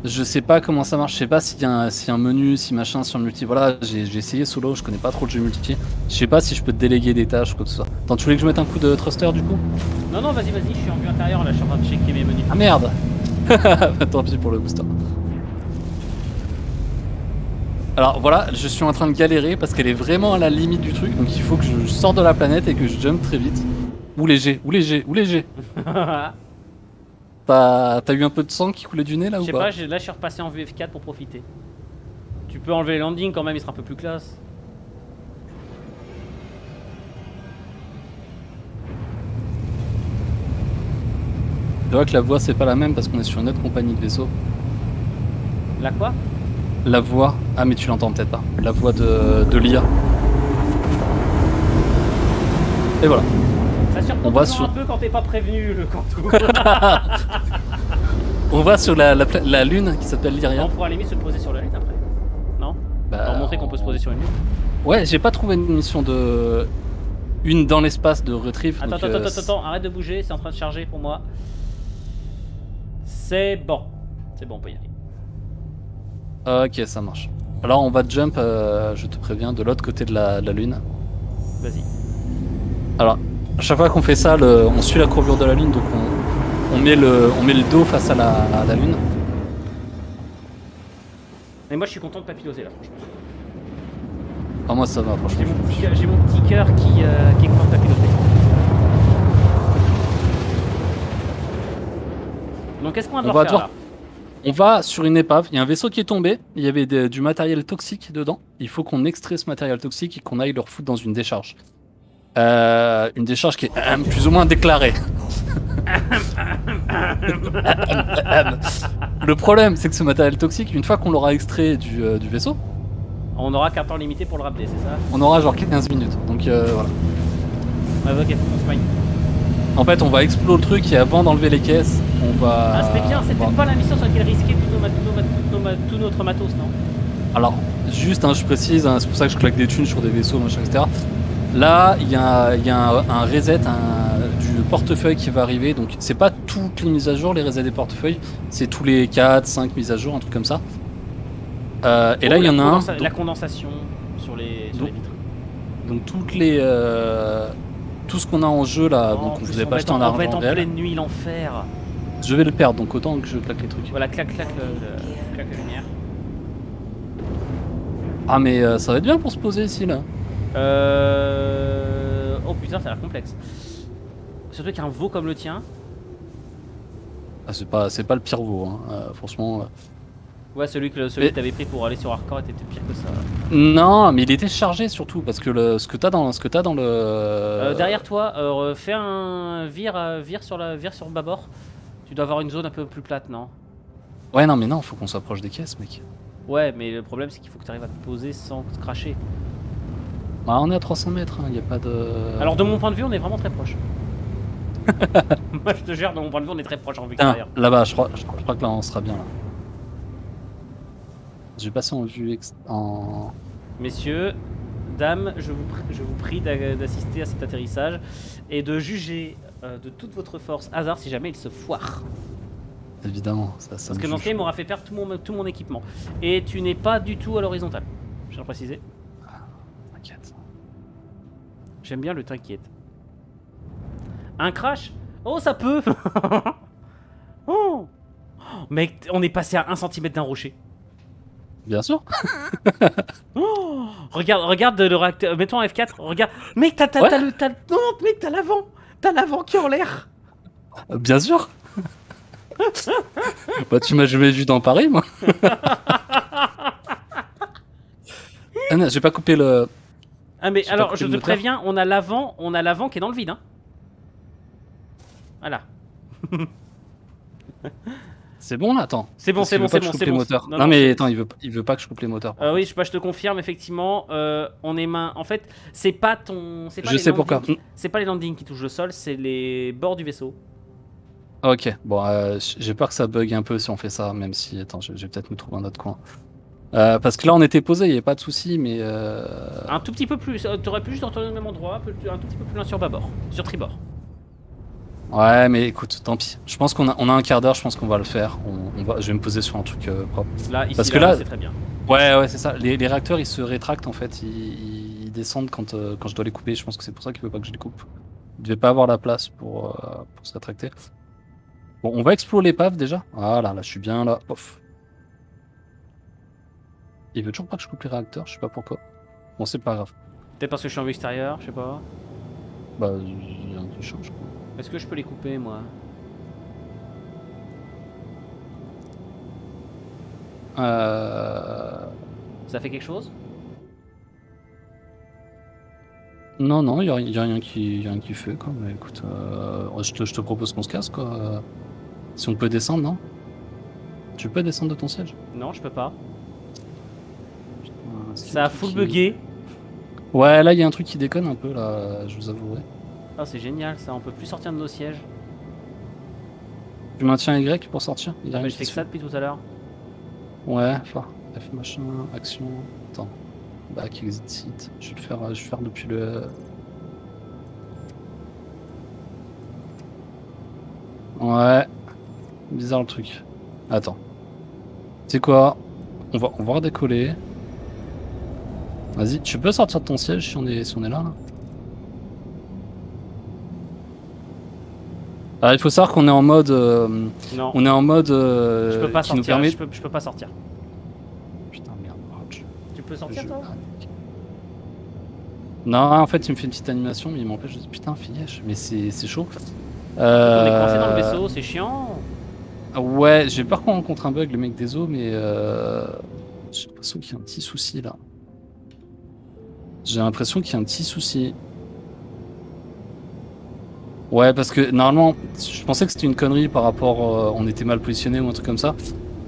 Je sais pas comment ça marche, je sais pas s'il y a un menu, si machin sur le multi. Voilà, j'ai essayé solo, je connais pas trop le jeu multi. Je sais pas si je peux te déléguer des tâches ou quoi que ce soit. Attends, tu voulais que je mette un coup de thruster du coup? Non, non, vas-y, je suis en vue intérieure là, je suis en train de checker mes menus. Ah merde. Tant pis pour le booster. Alors voilà, je suis en train de galérer parce qu'elle est vraiment à la limite du truc, donc il faut que je sorte de la planète et que je jump très vite. Ou léger, ou léger, ou léger. T'as eu un peu de sang qui coulait du nez là Je ou sais pas? pas, là je suis repassé en VF4 pour profiter. Tu peux enlever les landings quand même, il sera un peu plus classe. C'est vrai que la voix c'est pas la même parce qu'on est sur une autre compagnie de vaisseau. La quoi? La voix, ah mais tu l'entends peut-être pas. La voix de l'IA. Et voilà. Ça surprend On va toujours sur- un peu quand t'es pas prévenu le Cantou. On va sur la lune qui s'appelle Lyria. On pourra à la limite se poser sur la lune après. Non? Bah, Pour montrer qu'on peut se poser sur une lune. Ouais, j'ai pas trouvé une mission de. Une dans l'espace de retrieve. Attends, donc, attends, arrête de bouger, c'est en train de charger pour moi. C'est bon. C'est bon, on peut y aller. Ok, ça marche. Alors on va jump, je te préviens, de l'autre côté de la lune. Vas-y. Alors, à chaque fois qu'on fait ça, on suit la courbure de la lune, donc on met le dos face à la lune. Mais moi je suis content de pas piloter là, franchement. Ah, moi ça va, franchement. J'ai mon petit cœur qui est content de pas piloter. Donc qu'est-ce qu'on va devoir faire là? On va sur une épave, il y a un vaisseau qui est tombé, il y avait du matériel toxique dedans. Il faut qu'on extrait ce matériel toxique et qu'on aille le refoutre dans une décharge. Une décharge qui est plus ou moins déclarée. Le problème, c'est que ce matériel toxique, une fois qu'on l'aura extrait du vaisseau, on aura qu'un temps limité pour le ramener, c'est ça? on aura genre 15 minutes. Donc voilà. Ouais, ok, faut qu'on se maille. En fait, on va exploser le truc et avant d'enlever les caisses, on va. Ah, c'était bien, c'était pas la mission sur laquelle risquer tout notre matos, non? Alors, juste, je précise, c'est pour ça que je claque des thunes sur des vaisseaux, machin, etc. Là, il y a un reset du portefeuille qui va arriver. Donc, c'est pas toutes les mises à jour, les resets des portefeuilles. C'est tous les 4, 5 mises à jour, un truc comme ça. Et là, il y en a un. La condensation sur les vitres. Donc, tout ce qu'on a en jeu là, donc on vous a pas acheté en argent. On va être en réel. pleine nuit, l'enfer. Je vais le perdre, donc autant que je claque les trucs. Voilà, claque la lumière. Ah, mais ça va être bien pour se poser ici là. Oh putain, ça a l'air complexe. Surtout qu'un veau comme le tien. Ah, c'est pas le pire veau, hein. Franchement. Ouais, celui que t'avais pris pour aller sur Hardcore était pire que ça. Non, mais il était chargé surtout parce que ce que t'as dans le. Derrière toi, fais un vire sur le bâbord. Tu dois avoir une zone un peu plus plate, non? Ouais, non, mais non, faut qu'on s'approche des caisses, mec. Ouais, mais le problème c'est qu'il faut que tu arrives à te poser sans te cracher. Bah, on est à 300 mètres, il y a pas de. Alors, de mon point de vue, on est vraiment très proche. Moi, je te jure, de mon point de vue, on est très proche en vue Tiens, extérieure. là-bas, je crois que là, on sera bien là. Je vais passer en vue en. Messieurs, dames, je vous prie d'assister à cet atterrissage et de juger de toute votre force hasard si jamais il se foire. Évidemment, ça Parce que dans ce cas, il m'aura fait perdre tout mon équipement. Et tu n'es pas du tout à l'horizontale. Je tiens à le préciser. T'inquiète. J'aime bien le t'inquiète. Un crash? Oh, ça peut. Oh. Mec, on est passé à 1 cm d'un rocher. Bien sûr. Oh, regarde le réacteur. Mets-toi en F4. Regarde. Mec, t'as non, mec, t'as l'avant. T'as l'avant qui est en l'air. Bien sûr. Bah, tu m'as jamais vu dans Paris, moi. Ah non, j'ai pas coupé le. Ah mais alors, coupé je le te moteur. préviens, on a l'avant qui est dans le vide, hein. Voilà. C'est bon là, attends. C'est bon, Parce c'est qu'il bon, veut pas c'est que je bon, coupe c'est les bon. moteurs. Non, Non, non, mais c'est- attends, il veut pas que je coupe les moteurs. Oui, je te confirme effectivement. On est en fait, c'est pas Je les sais pourquoi. landings- C'est pas les landings qui touchent le sol, c'est les bords du vaisseau. Ok, bon, j'ai peur que ça bug un peu si on fait ça, même si, attends, je vais peut-être me trouver un autre coin. Parce que là, on était posé, il n'y avait pas de souci, mais. Un tout petit peu plus. T'aurais pu juste retourner au même endroit, un tout petit peu plus loin sur bâbord, sur tribord. Ouais, mais écoute, tant pis. Je pense qu'on a un quart d'heure, je pense qu'on va le faire. Je vais me poser sur un truc propre. Là, ici, Parce que là, là- c'est très bien. Ouais, c'est ça. Les réacteurs, ils se rétractent en fait. Ils descendent quand je dois les couper. Je pense que c'est pour ça qu'il veut pas que je les coupe. Il devait pas avoir la place pour se rétracter. Bon, on va explorer l'épave déjà. Voilà, là, je suis bien là. Pof. Il veut toujours pas que je coupe les réacteurs, je sais pas pourquoi. Bon, c'est pas grave. Peut-être parce que je suis en vue extérieure, je sais pas. Bah, qui change. Est-ce que je peux les couper, moi? Ça fait quelque chose? Non, non, il y a rien qui fait, quoi. Mais écoute, je te propose qu'on se casse, quoi. Si on peut descendre, non? Tu peux descendre de ton siège? Non, je peux pas. Putain, Ça a full bugué. Ouais, là, il y a un truc qui déconne un peu, là, je vous avouerai. Ah, c'est génial, ça. On peut plus sortir de nos sièges. Tu maintiens Y pour sortir? Il y a rien Mais qui je fais que se ça depuis tout à l'heure. Ouais, enfin, F machin, action. Attends. Back, exit, site. Je vais le faire depuis le. Ouais. Bizarre le truc. Attends. Tu sais quoi? On va redécoller. Vas-y, tu peux sortir de ton siège si on est là, là. Alors il faut savoir qu'on est en mode. Non. On est en mode. Je peux pas qui nous sortir. permet... Je peux pas sortir. Putain, merde. Tu peux sortir, toi? Non, en fait, il me fait une petite animation, mais il m'empêche. Je dis putain, fiège, mais c'est chaud. On est coincé dans le vaisseau, c'est chiant. Ouais, j'ai peur qu'on rencontre un bug, le mec des eaux, mais j'ai l'impression qu'il y a un petit souci là. J'ai l'impression qu'il y a un petit souci. Ouais, parce que normalement, je pensais que c'était une connerie par rapport, on était mal positionné ou un truc comme ça.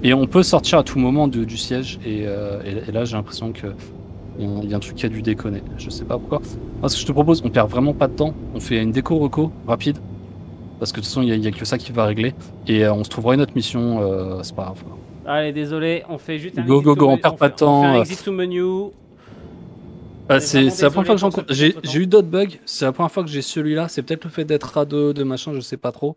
Et on peut sortir à tout moment du siège, et là j'ai l'impression que il y a un truc qui a dû déconner. Je sais pas pourquoi. Moi, ce que je te propose, on perd vraiment pas de temps. On fait une déco reco rapide. Parce que de toute façon, il y a que ça qui va régler. Et on se trouvera une autre mission, c'est pas grave. Allez, désolé, on fait juste un Go, exit on perd pas de temps. On fait un exit to menu. C'est la première fois que j'en compte. J'ai eu d'autres bugs. C'est la première fois que j'ai celui-là. C'est peut-être le fait d'être à deux, de machin, je sais pas trop.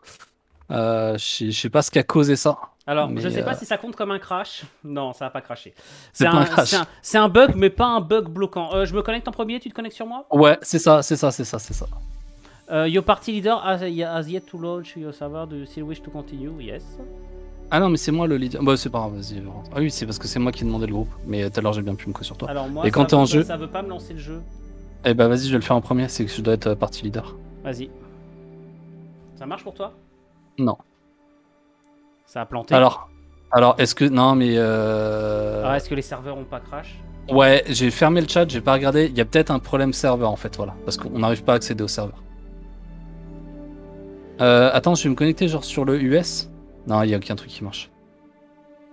Je sais pas ce qui a causé ça. Alors, mais je sais pas si ça compte comme un crash. Non, ça va pas crasher. C'est pas un crash. C'est un bug, mais pas un bug bloquant. Je me connecte en premier, tu te connectes sur moi? Ouais, c'est ça. Your party leader has yet to launch your server. Do you still wish to continue? Yes. Ah non, mais c'est moi le leader. Bah, c'est pas grave, vas-y. Ah oui, c'est parce que c'est moi qui ai demandé le groupe. Mais tout à l'heure, j'ai bien pu me co sur toi. Alors, moi, et quand t'es en jeu. Ça veut pas me lancer le jeu. Eh bah, vas-y, je vais le faire en premier. C'est que je dois être party leader. Vas-y. Ça marche pour toi? Non. Ça a planté. Alors est-ce que. Non, mais. Est-ce que les serveurs ont pas crash? Ouais, j'ai fermé le chat, j'ai pas regardé. Il y a peut-être un problème serveur en fait, voilà. Parce qu'on n'arrive pas à accéder au serveur. Attends, je vais me connecter genre sur le US. Non, il y a aucun truc qui marche.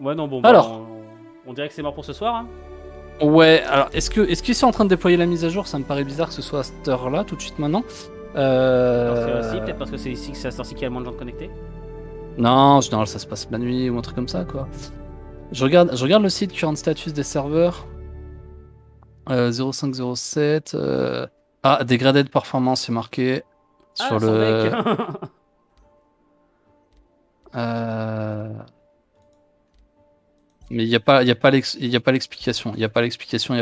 Ouais, non, bon. Alors. On dirait que c'est mort pour ce soir. Hein. Ouais, alors est-ce qu'ils sont en train de déployer la mise à jour? Ça me paraît bizarre que ce soit à cette heure-là, tout de suite maintenant. Alors, c'est aussi peut-être parce que c'est ici que ça qu'il y a moins de gens connectés. Non, en général ça se passe la nuit ou un truc comme ça quoi. Je regarde le site current status des serveurs. 0507. Ah, dégradé de performance, c'est marqué. Sur le. Mais il n'y a pas l'explication. Il n'y a pas l'explication.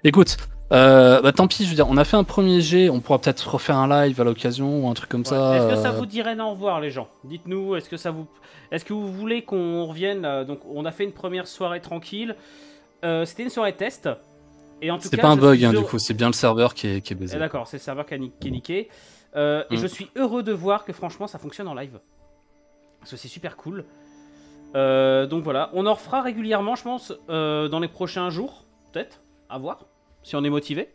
Écoute, bah tant pis, je veux dire, on a fait un premier jet, on pourra peut-être refaire un live à l'occasion ou un truc comme ça. Est-ce que ça vous dirait d'en revoir, les gens? Dites-nous, est-ce que vous voulez qu'on revienne? Donc, on a fait une première soirée tranquille. C'était une soirée test. Et en tout cas, c'est pas un bug, hein, du coup, c'est bien le serveur qui est baisé. D'accord, c'est le serveur qui est niqué. Et je suis heureux de voir que franchement, ça fonctionne en live. Parce que c'est super cool. Donc voilà, on en refera régulièrement, je pense, dans les prochains jours, peut-être, à voir, si on est motivé.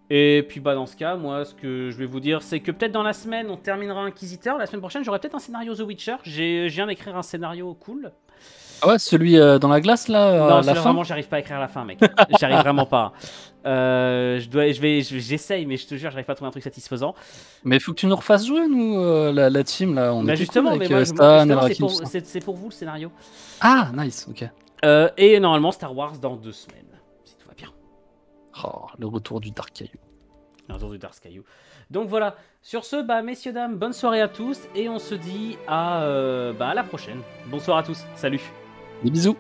Et puis bah dans ce cas, moi, ce que je vais vous dire, c'est que peut-être dans la semaine, on terminera Inquisiteur. La semaine prochaine, j'aurai peut-être un scénario The Witcher. Je viens d'écrire un scénario cool. Ah ouais, celui dans la glace là. Non, la fin vraiment, j'arrive pas à écrire la fin, mec. J'arrive vraiment pas. J'essaye, mais je te jure, j'arrive pas à trouver un truc satisfaisant. Mais il faut que tu nous refasses jouer, nous, la team là. On bah justement, cool avec, mais c'est pour vous le scénario. Ah, nice, ok. Et normalement, Star Wars dans 2 semaines, si tout va bien. Oh, le retour du Dark Caillou. Le retour du Dark Caillou. Donc voilà, sur ce, bah messieurs, dames, bonne soirée à tous, et on se dit à la prochaine. Bonsoir à tous, salut. Des bisous.